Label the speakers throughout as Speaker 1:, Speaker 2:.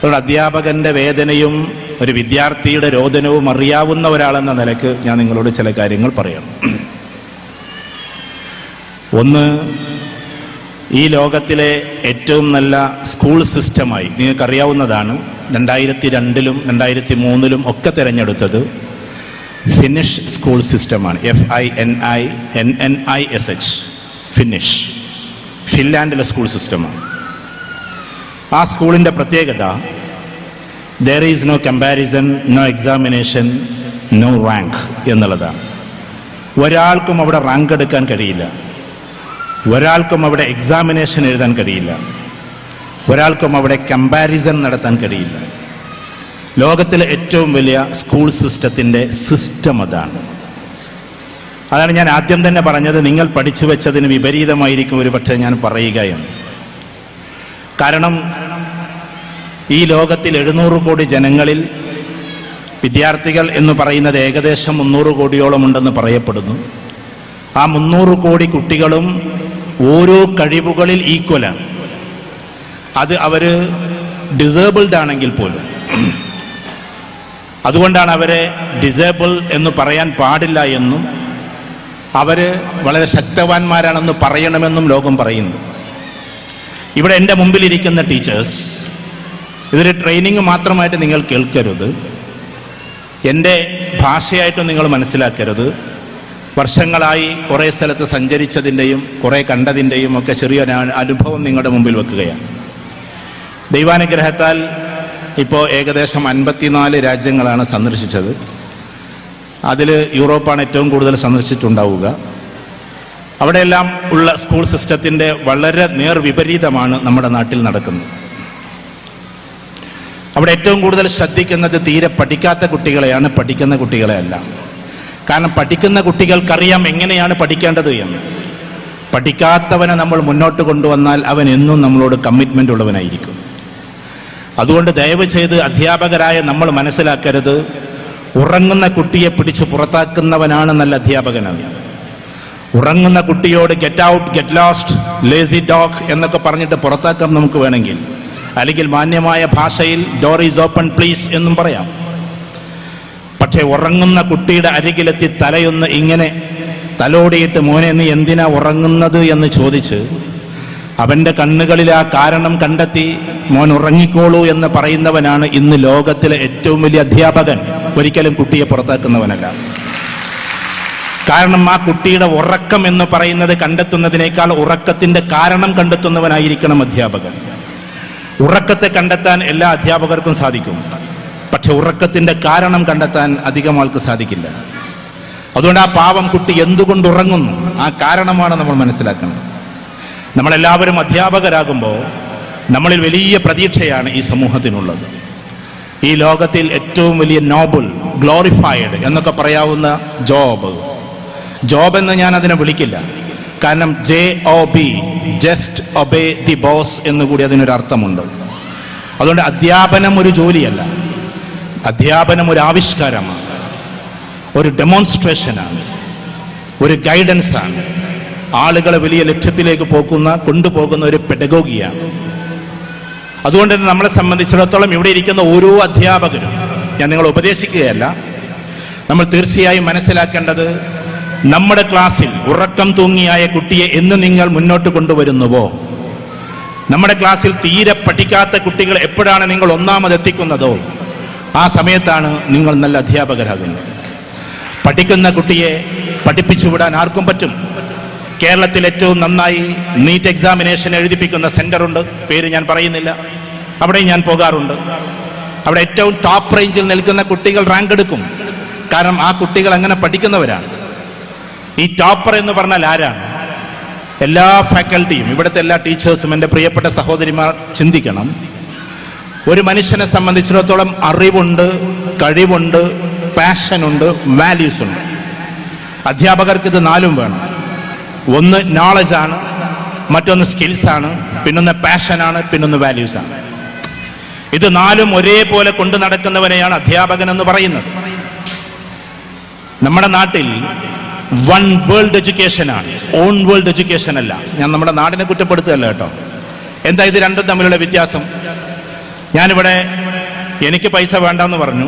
Speaker 1: അതുകൊണ്ട് അധ്യാപകൻ്റെ വേദനയും ഒരു വിദ്യാർത്ഥിയുടെ രോദനവും അറിയാവുന്ന ഒരാളെന്ന നിലയ്ക്ക് ഞാൻ നിങ്ങളോട് ചില കാര്യങ്ങൾ പറയണം. ഒന്ന്, ഈ ലോകത്തിലെ ഏറ്റവും നല്ല സ്കൂൾ സിസ്റ്റമായി നിങ്ങൾക്കറിയാവുന്നതാണ് 2002 2003 ഒക്കെ തിരഞ്ഞെടുത്തത് ഫിനിഷ് സ്കൂൾ സിസ്റ്റമാണ്. FINISH, ഫിനിഷ്, ഫിൻലാൻഡിലെ സ്കൂൾ സിസ്റ്റമാണ്. ആ സ്കൂളിൻ്റെ പ്രത്യേകത there is no comparison, no examination, no rank എന്നുള്ളതാണ്. ഒരാൾക്കും അവിടെ റാങ്ക് എടുക്കാൻ കഴിയില്ല, ഒരാൾക്കും അവിടെ എക്സാമിനേഷൻ എഴുതാൻ കഴിയില്ല, ഒരാൾക്കും അവിടെ കമ്പാരിസൺ നടത്താൻ കഴിയില്ല. ലോകത്തിലെ ഏറ്റവും വലിയ സ്കൂൾ സിസ്റ്റത്തിൻ്റെ സിസ്റ്റം അതാണ്. അതാണ് ഞാൻ ആദ്യം തന്നെ പറഞ്ഞത്, നിങ്ങൾ പഠിച്ചു വെച്ചതിന് വിപരീതമായിരിക്കും ഒരു പക്ഷേ ഞാൻ പറയുകയെന്ന്. കാരണം ഈ ലോകത്തിൽ 700 കോടി ജനങ്ങളിൽ വിദ്യാർത്ഥികൾ എന്ന് പറയുന്നത് ഏകദേശം 300 കോടിയോളം ഉണ്ടെന്ന് പറയപ്പെടുന്നു. ആ 300 കോടി കുട്ടികളും ഓരോ കഴിവുകളിൽ ഈക്വലാണ്. അത് അവർ ഡിസേബിൾഡ് ആണെങ്കിൽ പോലും. അതുകൊണ്ടാണ് അവരെ ഡിസേബിൾ എന്ന് പറയാൻ പാടില്ല എന്നും അവർ വളരെ ശക്തവാന്മാരാണെന്ന് പറയണമെന്നും ലോകം പറയുന്നു. ഇവിടെ എൻ്റെ മുമ്പിലിരിക്കുന്ന ടീച്ചേഴ്സ്, ഇതൊരു ട്രെയിനിങ് മാത്രമായിട്ട് നിങ്ങൾ കേൾക്കരുത്, എൻ്റെ ഭാഷയായിട്ടും നിങ്ങൾ മനസ്സിലാക്കരുത്. വർഷങ്ങളായി കുറേ സ്ഥലത്ത് സഞ്ചരിച്ചതിൻ്റെയും കുറേ കണ്ടതിൻ്റെയും ഒക്കെ ചെറിയൊരു അനുഭവം നിങ്ങളുടെ മുമ്പിൽ വെക്കുകയാണ്. ദൈവാനുഗ്രഹത്താൽ ഇപ്പോൾ ഏകദേശം 54 രാജ്യങ്ങളാണ് സന്ദർശിച്ചത്. അതിൽ യൂറോപ്പാണ് ഏറ്റവും കൂടുതൽ സന്ദർശിച്ചിട്ടുണ്ടാവുക. അവിടെയെല്ലാം ഉള്ള സ്കൂൾ സിസ്റ്റത്തിൻ്റെ വളരെ നേർവിപരീതമാണ് നമ്മുടെ നാട്ടിൽ നടക്കുന്നത്. അവിടെ ഏറ്റവും കൂടുതൽ ശ്രദ്ധിക്കുന്നത് തീരെ പഠിക്കാത്ത കുട്ടികളെയാണ്, പഠിക്കുന്ന കുട്ടികളെ അല്ല. കാരണം പഠിക്കുന്ന കുട്ടികൾക്കറിയാം എങ്ങനെയാണ് പഠിക്കേണ്ടത് എന്ന്. പഠിക്കാത്തവനെ നമ്മൾ മുന്നോട്ട് കൊണ്ടുവന്നാൽ അവൻ എന്നും നമ്മളോട് കമ്മിറ്റ്മെൻ്റ് ഉള്ളവനായിരിക്കും. അതുകൊണ്ട് ദയവ് ചെയ്ത് അധ്യാപകരായ നമ്മൾ മനസ്സിലാക്കരുത്, ഉറങ്ങുന്ന കുട്ടിയെ പിടിച്ച് പുറത്താക്കുന്നവനാണ് നല്ല അധ്യാപകനാണ്. ഉറങ്ങുന്ന കുട്ടിയോട് get out, get lost, lazy dog എന്നൊക്കെ പറഞ്ഞിട്ട് പുറത്താക്കാം നമുക്ക് വേണമെങ്കിൽ. അല്ലെങ്കിൽ മാന്യമായ ഭാഷയിൽ ഡോർ ഈസ് ഓപ്പൺ പ്ലീസ് എന്നും പറയാം. പക്ഷേ ഉറങ്ങുന്ന കുട്ടിയുടെ അരികിലെത്തി തലയൊന്ന് ഇങ്ങനെ തലോടിയിട്ട് മോനെ നീ എന്തിനാ ഉറങ്ങുന്നത് എന്ന് ചോദിച്ച് അവൻ്റെ കണ്ണുകളിൽ ആ കാരണം കണ്ടെത്തി മോൻ ഉറങ്ങിക്കോളൂ എന്ന് പറയുന്നവനാണ് ഇന്ന് ലോകത്തിലെ ഏറ്റവും വലിയ അധ്യാപകൻ. ഒരിക്കലും കുട്ടിയെ പുറത്താക്കുന്നവനല്ല. കാരണം ആ കുട്ടിയുടെ ഉറക്കം എന്ന് പറയുന്നത് കണ്ടെത്തുന്നതിനേക്കാൾ ഉറക്കത്തിൻ്റെ കാരണം കണ്ടെത്തുന്നവനായിരിക്കണം അധ്യാപകൻ. ഉറക്കത്തെ കണ്ടെത്താൻ എല്ലാ അധ്യാപകർക്കും സാധിക്കും, പക്ഷെ ഉറക്കത്തിൻ്റെ കാരണം കണ്ടെത്താൻ അധികം ആൾക്ക് സാധിക്കില്ല. അതുകൊണ്ട് ആ പാവം കുട്ടി എന്തുകൊണ്ട് ഉറങ്ങുന്നു, ആ കാരണമാണ് നമ്മൾ മനസ്സിലാക്കുന്നത്. നമ്മളെല്ലാവരും അധ്യാപകരാകുമ്പോൾ നമ്മളിൽ വലിയ പ്രതീക്ഷയാണ് ഈ സമൂഹത്തിനുള്ളത്. ഈ ലോകത്തിൽ ഏറ്റവും വലിയ നോബിൾ, ഗ്ലോറിഫൈഡ് എന്നൊക്കെ പറയാവുന്ന ജോബ് എന്ന് ഞാൻ അതിനെ വിളിക്കില്ല. കാരണം JOB, just obey the boss എന്നുകൂടി അതിനൊരു അർത്ഥമുണ്ട്. അതുകൊണ്ട് അധ്യാപനം ഒരു ജോലിയല്ല, അധ്യാപനം ഒരു ആവിഷ്കാരമാണ്, ഒരു ഡെമോൺസ്ട്രേഷനാണ്, ഒരു ഗൈഡൻസാണ്, ആളുകളെ വലിയ ലക്ഷ്യത്തിലേക്ക് കൊണ്ടുപോകുന്ന ഒരു പെഡഗോഗിയാണ്. അതുകൊണ്ട് തന്നെ നമ്മളെ സംബന്ധിച്ചിടത്തോളം ഇവിടെ ഇരിക്കുന്ന ഓരോ അധ്യാപകരും, ഞാൻ നിങ്ങളെ ഉപദേശിക്കുകയല്ല, നമ്മൾ തീർച്ചയായും മനസ്സിലാക്കേണ്ടത്, നമ്മുടെ ക്ലാസ്സിൽ ഉറക്കം തൂങ്ങിയായ കുട്ടിയെ എന്ന് നിങ്ങൾ മുന്നോട്ട് കൊണ്ടുവരുന്നുവോ, നമ്മുടെ ക്ലാസ്സിൽ തീരെ പഠിക്കാത്ത കുട്ടികൾ എപ്പോഴാണ് നിങ്ങൾ ഒന്നാമതെത്തിക്കുന്നതോ ആ സമയത്താണ് നിങ്ങൾ നല്ല അധ്യാപകരാകുന്നത്. പഠിക്കുന്ന കുട്ടിയെ പഠിപ്പിച്ചുവിടാൻ ആർക്കും പറ്റും. കേരളത്തിൽ ഏറ്റവും നന്നായി നീറ്റ് എക്സാമിനേഷൻ എഴുതിപ്പിക്കുന്ന സെൻ്ററുണ്ട്, പേര് ഞാൻ പറയുന്നില്ല, അവിടെ ഞാൻ പോകാറുണ്ട്. അവിടെ ഏറ്റവും ടോപ്പ് റേഞ്ചിൽ നിൽക്കുന്ന കുട്ടികൾ റാങ്ക് എടുക്കും. കാരണം ആ കുട്ടികൾ അങ്ങനെ പഠിക്കുന്നവരാണ്. ഈ ടോപ്പർ എന്ന് പറഞ്ഞാൽ ആരാണ്? എല്ലാ ഫാക്കൽറ്റിയും, ഇവിടുത്തെ എല്ലാ ടീച്ചേഴ്സും, എൻ്റെ പ്രിയപ്പെട്ട സഹോദരിമാർ ചിന്തിക്കണം. ഒരു മനുഷ്യനെ സംബന്ധിച്ചിടത്തോളം അറിവുണ്ട്, കഴിവുണ്ട്, പാഷനുണ്ട്, വാല്യൂസ് ഉണ്ട്. അധ്യാപകർക്ക് ഇത് 4 വേണം. ഒന്ന് നോളജാണ്, മറ്റൊന്ന് സ്കിൽസാണ്, പിന്നൊന്ന് പാഷനാണ്, പിന്നൊന്ന് വാല്യൂസാണ്. ഇത് 4ഉം ഒരേപോലെ കൊണ്ടു നടക്കുന്നവനെയാണ് അധ്യാപകൻ എന്ന് പറയുന്നത്. നമ്മുടെ നാട്ടിൽ വൺ വേൾഡ് എഡ്യൂക്കേഷനാണ്, ഓൺ വേൾഡ് എഡ്യൂക്കേഷൻ അല്ല. ഞാൻ നമ്മുടെ നാടിനെ കുറ്റപ്പെടുത്തുകയല്ല കേട്ടോ. എന്താ ഇത് രണ്ടും തമ്മിലുള്ള വ്യത്യാസം? ഞാനിവിടെ എനിക്ക് പൈസ വേണ്ടെന്ന് പറഞ്ഞു,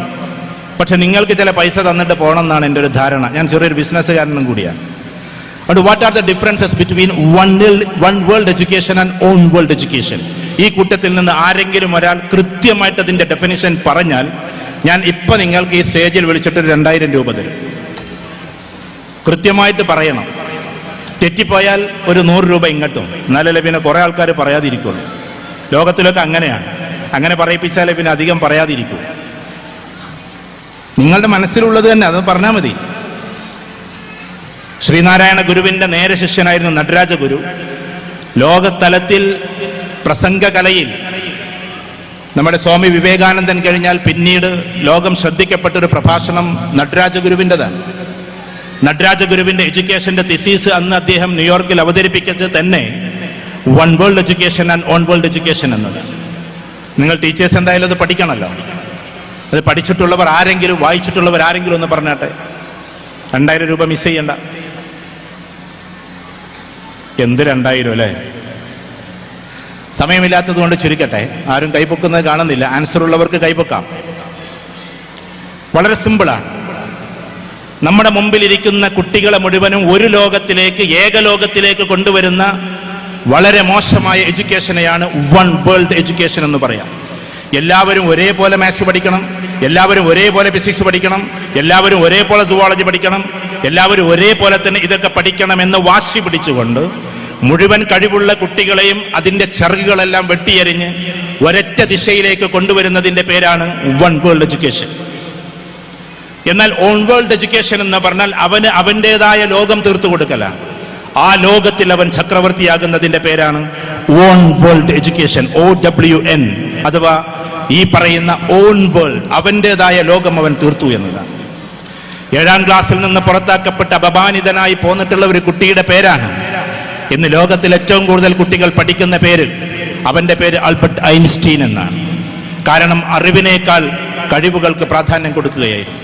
Speaker 1: പക്ഷെ നിങ്ങൾക്ക് ചില പൈസ തന്നിട്ട് പോകണം എന്നാണ് എൻ്റെ ഒരു ധാരണ. ഞാൻ ചെറിയൊരു ബിസിനസ്സുകാരനും കൂടിയാണ്. അതുകൊണ്ട് what are the differences between one world education and on world education? ഈ കൂട്ടത്തിൽ നിന്ന് ആരെങ്കിലും ഒരാൾ കൃത്യമായിട്ട് അതിൻ്റെ ഡെഫിനിഷൻ പറഞ്ഞാൽ ഞാൻ ഇപ്പം നിങ്ങൾക്ക് ഈ സ്റ്റേജിൽ വിളിച്ചിട്ട് 2000 രൂപ തരും. കൃത്യമായിട്ട് പറയണം. തെറ്റിപ്പോയാൽ ഒരു 100 രൂപ ഇങ്ങോട്ടും, എന്നാലല്ലേ പിന്നെ കുറേ ആൾക്കാർ പറയാതിരിക്കുള്ളൂ. ലോകത്തിലൊക്കെ അങ്ങനെയാണ്. അങ്ങനെ പറയിപ്പിച്ചാലേ പിന്നെ അധികം പറയാതിരിക്കും. നിങ്ങളുടെ മനസ്സിലുള്ളത് തന്നെ അത് പറഞ്ഞാൽ മതി. ശ്രീനാരായണ ഗുരുവിന്റെ നേരെ ശിഷ്യനായിരുന്നു നടരാജ ഗുരു. ലോകതലത്തിൽ പ്രസംഗകലയിൽ നമ്മുടെ സ്വാമി വിവേകാനന്ദൻ കഴിഞ്ഞാൽ പിന്നീട് ലോകം ശ്രദ്ധിക്കപ്പെട്ടൊരു പ്രഭാഷണം നടരാജ ഗുരുവിൻ്റെതാണ്. നടരാജ ഗുരുവിന്റെ എഡ്യൂക്കേഷന്റെ തിസീസ് അന്ന് അദ്ദേഹം ന്യൂയോർക്കിൽ അവതരിപ്പിച്ചത് തന്നെ one world education and on world education എന്നത്. നിങ്ങൾ ടീച്ചേഴ്സ് എന്തായാലും അത് പഠിക്കണമല്ലോ. അത് പഠിച്ചിട്ടുള്ളവർ ആരെങ്കിലും, വായിച്ചിട്ടുള്ളവർ ആരെങ്കിലും ഒന്ന് പറഞ്ഞാട്ടെ. 2000 രൂപ മിസ് ചെയ്യണ്ട. എന്ത് 2000 അല്ലേ? സമയമില്ലാത്തത് കൊണ്ട് ചുരുക്കട്ടെ. ആരും കൈപ്പൊക്കുന്നത് കാണുന്നില്ല. ആൻസർ ഉള്ളവർക്ക് കൈപ്പൊക്കാം. വളരെ സിമ്പിളാണ്. നമ്മുടെ മുമ്പിലിരിക്കുന്ന കുട്ടികളെ മുഴുവനും ഒരു ലോകത്തിലേക്ക്, ഏകലോകത്തിലേക്ക് കൊണ്ടുവരുന്ന വളരെ മോശമായ എഡ്യൂക്കേഷനെയാണ് വൺ വേൾഡ് എഡ്യൂക്കേഷൻ എന്ന് പറയാം. എല്ലാവരും ഒരേപോലെ മാത്സ് പഠിക്കണം, എല്ലാവരും ഒരേപോലെ ഫിസിക്സ് പഠിക്കണം, എല്ലാവരും ഒരേപോലെ സുവോളജി പഠിക്കണം, എല്ലാവരും ഒരേപോലെ തന്നെ ഇതൊക്കെ പഠിക്കണമെന്ന് വാശി പിടിച്ചുകൊണ്ട് മുഴുവൻ കഴിവുള്ള കുട്ടികളെയും അതിൻ്റെ ചിറകുകളെല്ലാം വെട്ടിയെറിഞ്ഞ് ഒരൊറ്റ ദിശയിലേക്ക് കൊണ്ടുവരുന്നതിൻ്റെ പേരാണ് വൺ വേൾഡ് എഡ്യൂക്കേഷൻ. എന്നാൽ ഓൺ വേൾഡ് എഡ്യൂക്കേഷൻ എന്ന് പറഞ്ഞാൽ അവന് അവൻ്റെതായ ലോകം തീർത്തു കൊടുക്കലാണ്. ആ ലോകത്തിൽ അവൻ ചക്രവർത്തിയാകുന്നതിൻ്റെ പേരാണ് ഓൺ വേൾഡ് എഡ്യൂക്കേഷൻ, OWN, അഥവാ ഈ പറയുന്ന ഓൺ വേൾഡ്. അവൻ്റെതായ ലോകം അവൻ തീർത്തു എന്നതാണ്. 7ാം ക്ലാസ്സിൽ നിന്ന് പുറത്താക്കപ്പെട്ട അപമാനിതനായി പോന്നിട്ടുള്ള ഒരു കുട്ടിയുടെ പേരാണ് ഇന്ന് ലോകത്തിൽ ഏറ്റവും കൂടുതൽ കുട്ടികൾ പഠിക്കുന്ന പേര്. അവന്റെ പേര് ആൽബർട്ട് ഐൻസ്റ്റീൻ എന്നാണ്. കാരണം അറിവിനേക്കാൾ കഴിവുകൾക്ക് പ്രാധാന്യം കൊടുക്കുകയായിരുന്നു.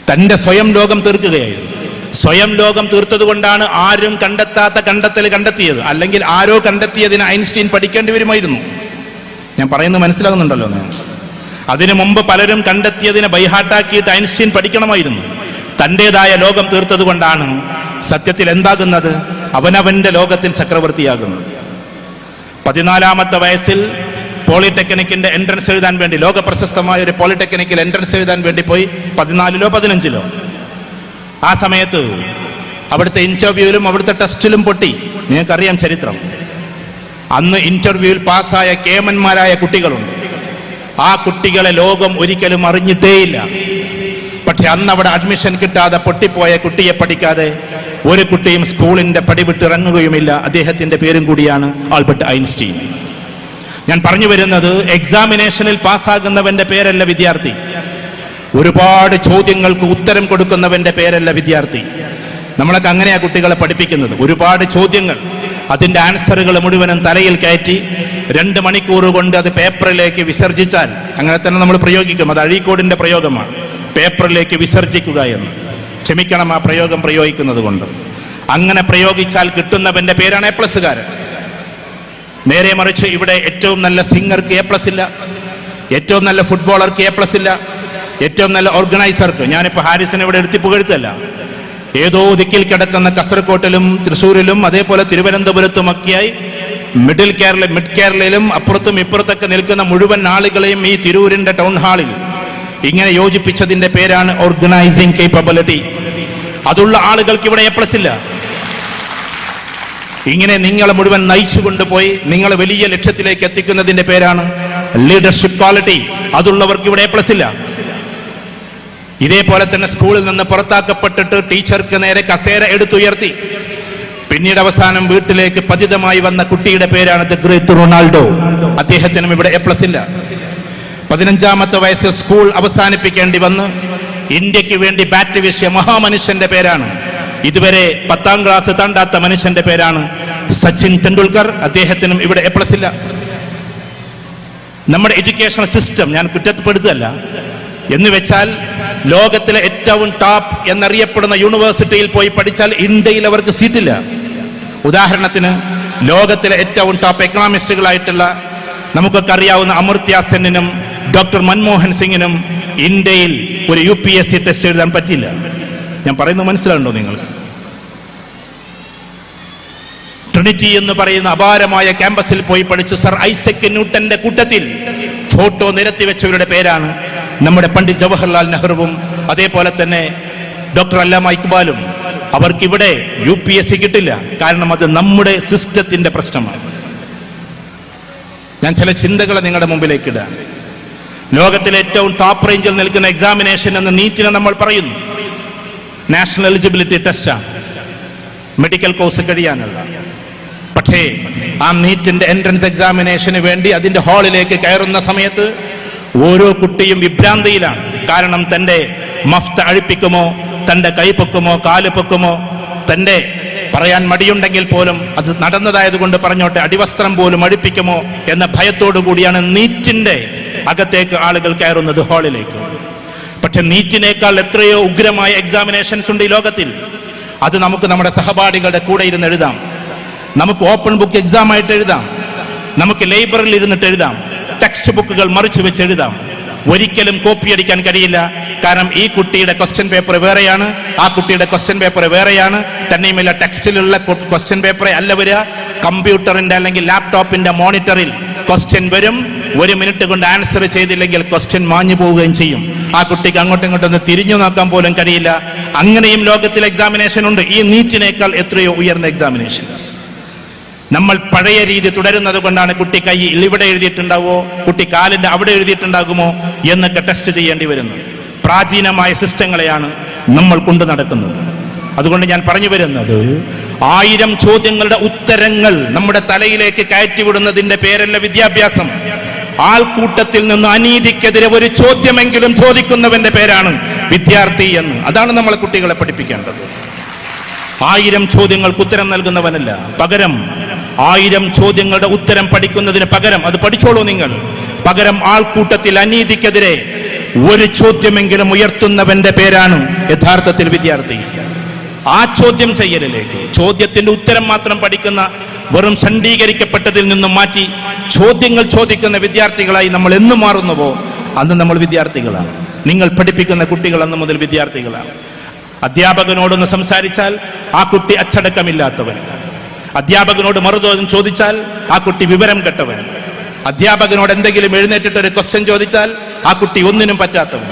Speaker 1: തന്റെ സ്വയം ലോകം തീർക്കുകയായിരുന്നു. സ്വയം ലോകം തീർത്തത് കൊണ്ടാണ് ആരും കണ്ടെത്താത്ത കണ്ടെത്തൽ കണ്ടെത്തിയത്. അല്ലെങ്കിൽ ആരോ കണ്ടെത്തിയതിന് ഐൻസ്റ്റീൻ പഠിക്കേണ്ടി വരുമായിരുന്നു. ഞാൻ പറയുന്നത് മനസ്സിലാകുന്നുണ്ടല്ലോ. അതിനു മുമ്പ് പലരും കണ്ടെത്തിയതിനെ ബൈഹാട്ടാക്കിയിട്ട് ഐൻസ്റ്റീൻ പഠിക്കണമായിരുന്നു. തൻ്റെതായ ലോകം തീർത്തത് കൊണ്ടാണ് സത്യത്തിൽ എന്താകുന്നത്? അവനവന്റെ ലോകത്തിൽ ചക്രവർത്തിയാകുന്നത്. 14ാമത്തെ വയസ്സിൽ പോളിടെക്നിക്കിന്റെ എൻട്രൻസ് എഴുതാൻ വേണ്ടി, ലോക പ്രശസ്തമായ ഒരു പോളിടെക്നിക്കിൽ എൻട്രൻസ് എഴുതാൻ വേണ്ടി പോയി. 14ലോ 15ലോ. ആ സമയത്ത് അവിടുത്തെ ഇന്റർവ്യൂവിലും അവിടുത്തെ ടെസ്റ്റിലും പൊട്ടി. നിങ്ങൾക്കറിയാം ചരിത്രം. അന്ന് ഇന്റർവ്യൂവിൽ പാസ്സായ കേമന്മാരായ കുട്ടികളുണ്ട്. ആ കുട്ടികളെ ലോകം ഒരിക്കലും അറിഞ്ഞിട്ടേയില്ല. പക്ഷെ അന്ന് അവിടെ അഡ്മിഷൻ കിട്ടാതെ പൊട്ടിപ്പോയ കുട്ടിയെ പഠിക്കാതെ ഒരു കുട്ടിയും സ്കൂളിന്റെ പടിവിട്ടിറങ്ങുകയുമില്ല. അദ്ദേഹത്തിന്റെ പേരും കൂടിയാണ് ആൽബർട്ട് ഐൻസ്റ്റീൻ. ഞാൻ പറഞ്ഞു വരുന്നത്, എക്സാമിനേഷനിൽ പാസ്സാകുന്നവന്റെ പേരല്ല വിദ്യാർത്ഥി. ഒരുപാട് ചോദ്യങ്ങൾക്ക് ഉത്തരം കൊടുക്കുന്നവന്റെ പേരല്ല വിദ്യാർത്ഥി. നമ്മളൊക്കെ അങ്ങനെയാ കുട്ടികളെ പഠിപ്പിക്കുന്നത്. ഒരുപാട് ചോദ്യങ്ങൾ, അതിന്റെ ആൻസറുകൾ മുഴുവനും തലയിൽ കയറ്റി 2 മണിക്കൂർ കൊണ്ട് അത് പേപ്പറിലേക്ക് വിസർജിച്ചാൽ, അങ്ങനെ തന്നെ നമ്മൾ പ്രയോഗിക്കും. അത് അഴീക്കോടിന്റെ പ്രയോഗമാണ്, പേപ്പറിലേക്ക് വിസർജിക്കുക എന്ന്. ക്ഷമിക്കണം ആ പ്രയോഗം പ്രയോഗിക്കുന്നത് കൊണ്ട്. അങ്ങനെ പ്രയോഗിച്ചാൽ കിട്ടുന്നവന്റെ പേരാണ് A+കാരൻ. നേരെ മറിച്ച് ഇവിടെ ഏറ്റവും നല്ല സിംഗർക്ക് A+ ഇല്ല, ഏറ്റവും നല്ല ഫുട്ബോളർക്ക് A+ ഇല്ല, ഏറ്റവും നല്ല ഓർഗനൈസർക്ക്. ഞാനിപ്പോൾ ഹാരിസിനെ ഇവിടെ എടുത്തി പുകഴ്ത്തല്ല. ഏതോ ദിക്കിൽ കിടക്കുന്ന കാസർകോട്ടിലും തൃശ്ശൂരിലും അതേപോലെ തിരുവനന്തപുരത്തുമൊക്കെയായി മിഡ് കേരളയിലും അപ്പുറത്തും ഇപ്പുറത്തൊക്കെ നിൽക്കുന്ന മുഴുവൻ ആളുകളെയും ഈ തിരൂരിന്റെ ടൗൺ ഹാളിൽ ഇങ്ങനെ യോജിപ്പിച്ചതിന്റെ പേരാണ് ഓർഗനൈസിംഗ് കേപ്പബിലിറ്റി. അതുള്ള ആളുകൾക്ക് ഇവിടെ A+ ഇല്ല. ഇങ്ങനെ നിങ്ങളെ മുഴുവൻ നയിച്ചു കൊണ്ടുപോയി നിങ്ങളെ വലിയ ലക്ഷ്യത്തിലേക്ക് എത്തിക്കുന്നതിന്റെ പേരാണ് ലീഡർഷിപ്പ് ക്വാളിറ്റി. അതുള്ളവർക്ക് ഇവിടെ A+ ഇല്ല. ഇതേപോലെ തന്നെ സ്കൂളിൽ നിന്ന് പുറത്താക്കപ്പെട്ടിട്ട് ടീച്ചർക്ക് നേരെ കസേര എടുത്തുയർത്തി പിന്നീട് അവസാനം വീട്ടിലേക്ക് പതിതമായി വന്ന കുട്ടിയുടെ പേരാണ് ദ ഗ്രേറ്റ് റൊണാൾഡോ. അദ്ദേഹത്തിനും ഇവിടെ A+ ഇല്ല. 15ാമത്തെ വയസ്സിൽ സ്കൂൾ അവസാനിപ്പിക്കേണ്ടി വന്ന് ഇന്ത്യക്ക് വേണ്ടി ബാറ്റ് വീശിയ മഹാമനുഷ്യന്റെ പേരാണ്, ഇതുവരെ 10ാം ക്ലാസ് താണ്ടാത്ത മനുഷ്യന്റെ പേരാണ് സച്ചിൻ ടെണ്ടുൽക്കർ. അദ്ദേഹത്തിനും ഇവിടെ A+ ഇല്ല. നമ്മുടെ എഡ്യൂക്കേഷൻ സിസ്റ്റം ഞാൻ കുറ്റപ്പെടുത്തല്ല എന്ന് വെച്ചാൽ, ലോകത്തിലെ ഏറ്റവും ടോപ്പ് എന്നറിയപ്പെടുന്ന യൂണിവേഴ്സിറ്റിയിൽ പോയി പഠിച്ചാൽ ഇന്ത്യയിൽ അവർക്ക് സീറ്റില്ല. ഉദാഹരണത്തിന് ലോകത്തിലെ ഏറ്റവും ടോപ്പ് എക്കണോമിസ്റ്റുകളായിട്ടുള്ള നമുക്കൊക്കെ അറിയാവുന്ന അമർത്യ സെന്നിനും ഡോക്ടർ മൻമോഹൻ സിംഗിനും ഇന്ത്യയിൽ ഒരു UPSC ടെസ്റ്റ് എഴുതാൻ പറ്റില്ല. ഞാൻ പറയുന്നത് മനസ്സിലാകുന്നുണ്ടോ നിങ്ങൾക്ക്? ട്രിനിറ്റി എന്ന് പറയുന്ന അപാരമായ ക്യാമ്പസിൽ പോയി പഠിച്ചു സർ ഐസക് ന്യൂട്ടന്റെ കൂട്ടത്തിൽ ഫോട്ടോ നിരത്തി വെച്ചവരുടെ പേരാണ് നമ്മുടെ പണ്ഡിറ്റ് ജവഹർലാൽ നെഹ്റുവും അതേപോലെ തന്നെ ഡോക്ടർ അല്ലാമ ഇക്ബാലും. അവർക്കിവിടെ UPSC കിട്ടില്ല. കാരണം അത് നമ്മുടെ സിസ്റ്റത്തിന്റെ പ്രശ്നമാണ്. ഞാൻ ചില ചിന്തകളെ നിങ്ങളുടെ മുമ്പിലേക്ക് ഇടാം. ലോകത്തിലെ ഏറ്റവും ടോപ്പ് റേഞ്ചിൽ നിൽക്കുന്ന എക്സാമിനേഷൻ എന്ന് നീറ്റിനെ നമ്മൾ പറയുന്നു. നാഷണൽ എലിജിബിലിറ്റി ടെസ്റ്റാണ്, മെഡിക്കൽ കോഴ്സ് കഴിയാനുള്ള. പക്ഷേ ആ നീറ്റിന്റെ എൻട്രൻസ് എക്സാമിനേഷന് വേണ്ടി അതിന്റെ ഹാളിലേക്ക് കയറുന്ന സമയത്ത് ഓരോ കുട്ടിയും വിഭ്രാന്തിയിലാണ്. കാരണം തന്റെ മഫ്ത അഴിപ്പിക്കുമോ, തന്റെ കൈ പൊക്കുമോ, കാല് പൊക്കുമോ, തന്റെ പറയാൻ മടിയുണ്ടെങ്കിൽ പോലും അത് നടന്നതായതുകൊണ്ട് പറഞ്ഞോട്ടെ അടിവസ്ത്രം പോലും അഴിപ്പിക്കുമോ എന്ന ഭയത്തോടു കൂടിയാണ് നീറ്റിന്റെ അകത്തേക്ക് ആളുകൾ കയറുന്നത്, ഹാളിലേക്ക്. പക്ഷെ നീറ്റിനേക്കാൾ എത്രയോ ഉഗ്രമായ എക്സാമിനേഷൻസ് ഉണ്ട് ഈ ലോകത്തിൽ. അത് നമുക്ക് നമ്മുടെ സഹപാഠികളുടെ കൂടെ ഇരുന്ന് എഴുതാം. നമുക്ക് ഓപ്പൺ ബുക്ക് എക്സാം ആയിട്ട് എഴുതാം. നമുക്ക് ലൈബ്രറിയിൽ ഇരുന്നിട്ട് എഴുതാം. ടെക്സ്റ്റ് ബുക്കുകൾ മറിച്ചു വെച്ച് എഴുതാം. ഒരിക്കലും കോപ്പി അടിക്കാൻ കഴിയില്ല. കാരണം ഈ കുട്ടിയുടെ ക്വസ്റ്റ്യൻ പേപ്പർ വേറെയാണ്, ആ കുട്ടിയുടെ ക്വസ്റ്റ്യൻ പേപ്പർ വേറെയാണ്. തന്നെയുമില്ല, ടെക്സ്റ്റിലുള്ള ക്വസ്റ്റ്യൻ പേപ്പറെ അല്ല വരിക, കമ്പ്യൂട്ടറിന്റെ അല്ലെങ്കിൽ ലാപ്ടോപ്പിന്റെ മോണിറ്ററിൽ ക്വസ്റ്റ്യൻ വരും. 1 മിനിറ്റ് കൊണ്ട് ആൻസർ ചെയ്തില്ലെങ്കിൽ ക്വസ്റ്റ്യൻ മാഞ്ഞു പോവുകയും ചെയ്യും. ആ കുട്ടിക്ക് അങ്ങോട്ടും ഇങ്ങോട്ടൊന്ന് തിരിഞ്ഞു നോക്കാൻ പോലും കഴിയില്ല. അങ്ങനെയും ലോകത്തിൽ എക്സാമിനേഷൻ ഉണ്ട്. ഈ നീറ്റിനേക്കാൾ എത്രയോ ഉയർന്ന എക്സാമിനേഷൻസ്. നമ്മൾ പഴയ രീതി തുടരുന്നത് കൊണ്ടാണ് കുട്ടി കൈയിൽ ഇവിടെ എഴുതിയിട്ടുണ്ടാവോ, കുട്ടി കാലിന്റെ അവിടെ എഴുതിയിട്ടുണ്ടാകുമോ എന്നൊക്കെ ടെസ്റ്റ് ചെയ്യേണ്ടി വരുന്നത്. പ്രാചീനമായ സിസ്റ്റങ്ങളെയാണ് നമ്മൾ കൊണ്ടു നടക്കുന്നത്. അതുകൊണ്ട് ഞാൻ പറഞ്ഞു വരുന്നത്, 1000 ചോദ്യങ്ങളുടെ ഉത്തരങ്ങൾ നമ്മുടെ തലയിലേക്ക് കയറ്റിവിടുന്നതിന്റെ പേരല്ല വിദ്യാഭ്യാസം. ആൾക്കൂട്ടത്തിൽ നിന്ന് അനീതിക്കെതിരെ ഒരു ചോദ്യമെങ്കിലും ചോദിക്കുന്നവന്റെ പേരാണ് വിദ്യാർത്ഥി എന്ന്. അതാണ് നമ്മളെ കുട്ടികളെ പഠിപ്പിക്കേണ്ടത്. 1000 ചോദ്യങ്ങൾക്ക് ഉത്തരം നൽകുന്നവനല്ല, പകരം 1000 ചോദ്യങ്ങളുടെ ഉത്തരം പഠിക്കുന്നതിന് പകരം, അത് പഠിച്ചോളൂ നിങ്ങൾ, പകരം ആൾക്കൂട്ടത്തിൽ അനീതിക്കെതിരെ ഒരു ചോദ്യമെങ്കിലും ഉയർത്തുന്നവന്റെ പേരാണ് യഥാർത്ഥത്തിൽ വിദ്യാർത്ഥി. ആ ചോദ്യം ചെയ്യലിലേക്ക്, ചോദ്യത്തിന്റെ ഉത്തരം മാത്രം പഠിക്കുന്ന വെറും ഷണ്ഡീകരിക്കപ്പെട്ടതിൽ നിന്നും മാറ്റി ചോദ്യങ്ങൾ ചോദിക്കുന്ന വിദ്യാർത്ഥികളായി നമ്മൾ എന്ന് മാറുന്നുവോ അന്ന് നമ്മൾ വിദ്യാർത്ഥികളാണ്. നിങ്ങൾ പഠിപ്പിക്കുന്ന കുട്ടികൾ അന്ന് മുതൽ വിദ്യാർത്ഥികളാണ്. അധ്യാപകനോടൊന്ന് സംസാരിച്ചാൽ ആ കുട്ടി അച്ചടക്കമില്ലാത്തവൻ. അധ്യാപകനോട് മറുചോദ്യം ചോദിച്ചാൽ ആ കുട്ടി വിവരം കെട്ടവൻ. അധ്യാപകനോട് എന്തെങ്കിലും എഴുന്നേറ്റിട്ട് ഒരു ക്വസ്റ്റ്യൻ ചോദിച്ചാൽ ആ കുട്ടി ഒന്നിനും പറ്റാത്തവൻ.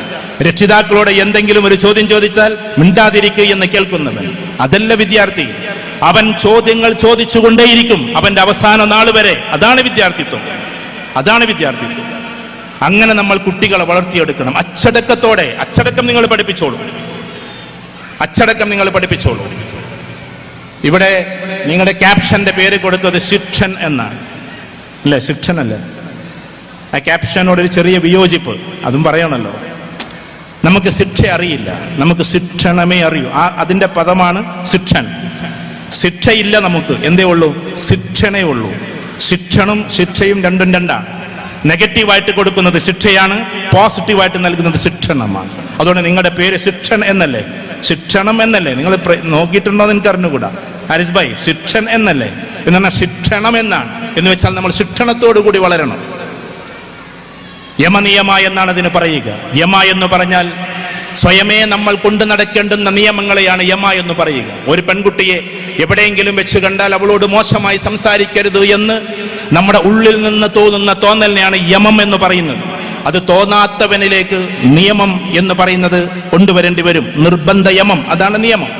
Speaker 1: രക്ഷിതാക്കളോട് എന്തെങ്കിലും ഒരു ചോദ്യം ചോദിച്ചാൽ മിണ്ടാതിരിക്കുക എന്ന് കേൾക്കുന്നവൻ. അതല്ല വിദ്യാർത്ഥി. അവൻ ചോദ്യങ്ങൾ ചോദിച്ചുകൊണ്ടേയിരിക്കും അവന്റെ അവസാന നാൾ വരെ. അതാണ് വിദ്യാർത്ഥിത്വം. അതാണ് വിദ്യാർത്ഥിത്വം. അങ്ങനെ നമ്മൾ കുട്ടികളെ വളർത്തിയെടുക്കണം. അച്ചടക്കത്തോടെ. അച്ചടക്കം നിങ്ങൾ പഠിപ്പിച്ചോളൂ. അച്ചടക്കം നിങ്ങൾ പഠിപ്പിച്ചോളൂ. ഇവിടെ നിങ്ങളുടെ ക്യാപ്ഷന്റെ പേര് കൊടുത്തത് ശിക്ഷൻ എന്നാണ് അല്ലേ? ശിക്ഷൻ അല്ലേ? ആ ക്യാപ്ഷനോടൊരു ചെറിയ വിയോജിപ്പ് അതും പറയണല്ലോ. നമുക്ക് ശിക്ഷ അറിയില്ല, നമുക്ക് ശിക്ഷണമേ അറിയൂ. അതിന്റെ പദമാണ് ശിക്ഷൻ. ശിക്ഷയില്ല നമുക്ക്. എന്തേ ഉള്ളൂ? ശിക്ഷണേ ഉള്ളൂ. ശിക്ഷണും ശിക്ഷയും രണ്ടും രണ്ടാണ്. നെഗറ്റീവായിട്ട് കൊടുക്കുന്നത് ശിക്ഷയാണ്, പോസിറ്റീവായിട്ട് നൽകുന്നത് ശിക്ഷണമാണ്. അതുകൊണ്ട് നിങ്ങളുടെ പേര് ശിക്ഷൻ എന്നല്ലേ, ശിക്ഷണം എന്നല്ലേ? നിങ്ങൾ നോക്കിയിട്ടുണ്ടോ എന്ന് എനിക്ക് അറിഞ്ഞുകൂടാ. ഹാരിസ് ഭായ്, ശിക്ഷൻ എന്നല്ലേ? എന്ന് പറഞ്ഞാൽ ശിക്ഷണം എന്നാണ്. എന്ന് വെച്ചാൽ നമ്മൾ ശിക്ഷണത്തോടു കൂടി വളരണം. യമനിയമ എന്നാണ് അതിന് പറയുക. യമ എന്ന് പറഞ്ഞാൽ സ്വയമേ നമ്മൾ കൊണ്ടു നടക്കേണ്ടുന്ന നിയമങ്ങളെയാണ് യമ എന്ന് പറയുക. ഒരു പെൺകുട്ടിയെ എവിടെയെങ്കിലും വെച്ച് കണ്ടാൽ അവളോട് മോശമായി സംസാരിക്കരുത് എന്ന് നമ്മുടെ ഉള്ളിൽ നിന്ന് തോന്നുന്ന തോന്നലിനെയാണ് യമം എന്ന് പറയുന്നത്. അത് തോന്നാത്തവനിലേക്ക് നിയമം എന്ന് പറയുന്നത് കൊണ്ടുവരേണ്ടി വരും. നിർബന്ധ യമം, അതാണ് നിയമം.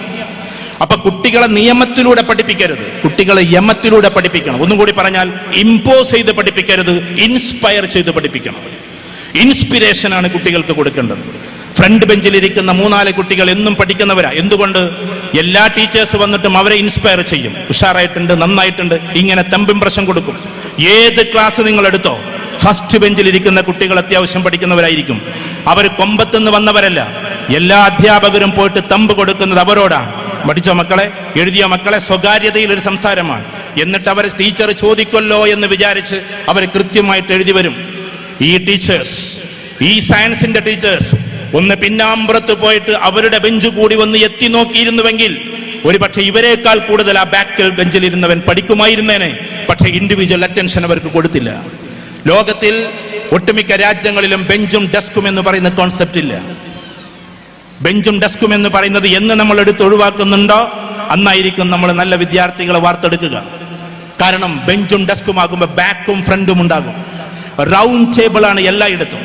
Speaker 1: അപ്പൊ കുട്ടികളെ നിയമത്തിലൂടെ പഠിപ്പിക്കരുത്, കുട്ടികളെ യമത്തിലൂടെ പഠിപ്പിക്കണം. ഒന്നും കൂടി പറഞ്ഞാൽ ഇമ്പോസ് ചെയ്ത് പഠിപ്പിക്കരുത്, ഇൻസ്പയർ ചെയ്ത് പഠിപ്പിക്കണം. ഇൻസ്പിരേഷനാണ് കുട്ടികൾക്ക് കൊടുക്കേണ്ടത്. ഫ്രണ്ട് ബെഞ്ചിലിരിക്കുന്ന 3-4 കുട്ടികൾ എന്നും പഠിക്കുന്നവരാ. എന്തുകൊണ്ട്? എല്ലാ ടീച്ചേഴ്സ് വന്നിട്ടും അവരെ ഇൻസ്പയർ ചെയ്യും. ഉഷാറായിട്ടുണ്ട്, നന്നായിട്ടുണ്ട്, ഇങ്ങനെ തമ്പിംപ്രശം കൊടുക്കും. ഏത് ക്ലാസ് നിങ്ങൾ എടുത്തോ, ഫസ്റ്റ് ബെഞ്ചിലിരിക്കുന്ന കുട്ടികൾ അത്യാവശ്യം പഠിക്കുന്നവരായിരിക്കും. അവർ കൊമ്പത്തുനിന്ന് വന്നവരല്ല. എല്ലാ അധ്യാപകരും പോയിട്ട് തമ്പ് കൊടുക്കുന്നത് അവരോടാണ്. പഠിച്ചോ മക്കളെ, എഴുതിയോ മക്കളെ, സ്വകാര്യതയിൽ ഒരു സംസാരമാണ്. എന്നിട്ട് അവർ ടീച്ചർ ചോദിക്കല്ലോ എന്ന് വിചാരിച്ച് അവർ കൃത്യമായിട്ട് എഴുതി വരും. ഈ ടീച്ചേഴ്സ്, ഈ സയൻസിന്റെ ടീച്ചേഴ്സ് ഒന്ന് പിന്നാമ്പുറത്ത് പോയിട്ട് അവരുടെ ബെഞ്ച് കൂടി ഒന്ന് എത്തി നോക്കിയിരുന്നുവെങ്കിൽ ഒരു പക്ഷെ ഇവരെക്കാൾ കൂടുതൽ ആ ബാക്കിൽ ബെഞ്ചിലിരുന്നവൻ പഠിക്കുമായിരുന്നേനെ. പക്ഷെ ഇൻഡിവിജ്വൽ അറ്റൻഷൻ അവർക്ക് കൊടുത്തില്ല. ലോകത്തിൽ ഒട്ടുമിക്ക രാജ്യങ്ങളിലും ബെഞ്ചും ഡെസ്കും എന്ന് പറയുന്ന കോൺസെപ്റ്റ് ഇല്ല. ബെഞ്ചും ഡെസ്കും എന്ന് പറയുന്നത് എന്ന് നമ്മൾ എടുത്ത് ഒഴിവാക്കുന്നുണ്ടോ അന്നായിരിക്കും നമ്മൾ നല്ല വിദ്യാർത്ഥികളെ വാർത്തെടുക്കുക. കാരണം ബെഞ്ചും ഡെസ്കും ആകുമ്പോൾ ബാക്കും ഫ്രണ്ടും ഉണ്ടാകും. റൗണ്ട് ടേബിൾ ആണ് എല്ലായിടത്തും.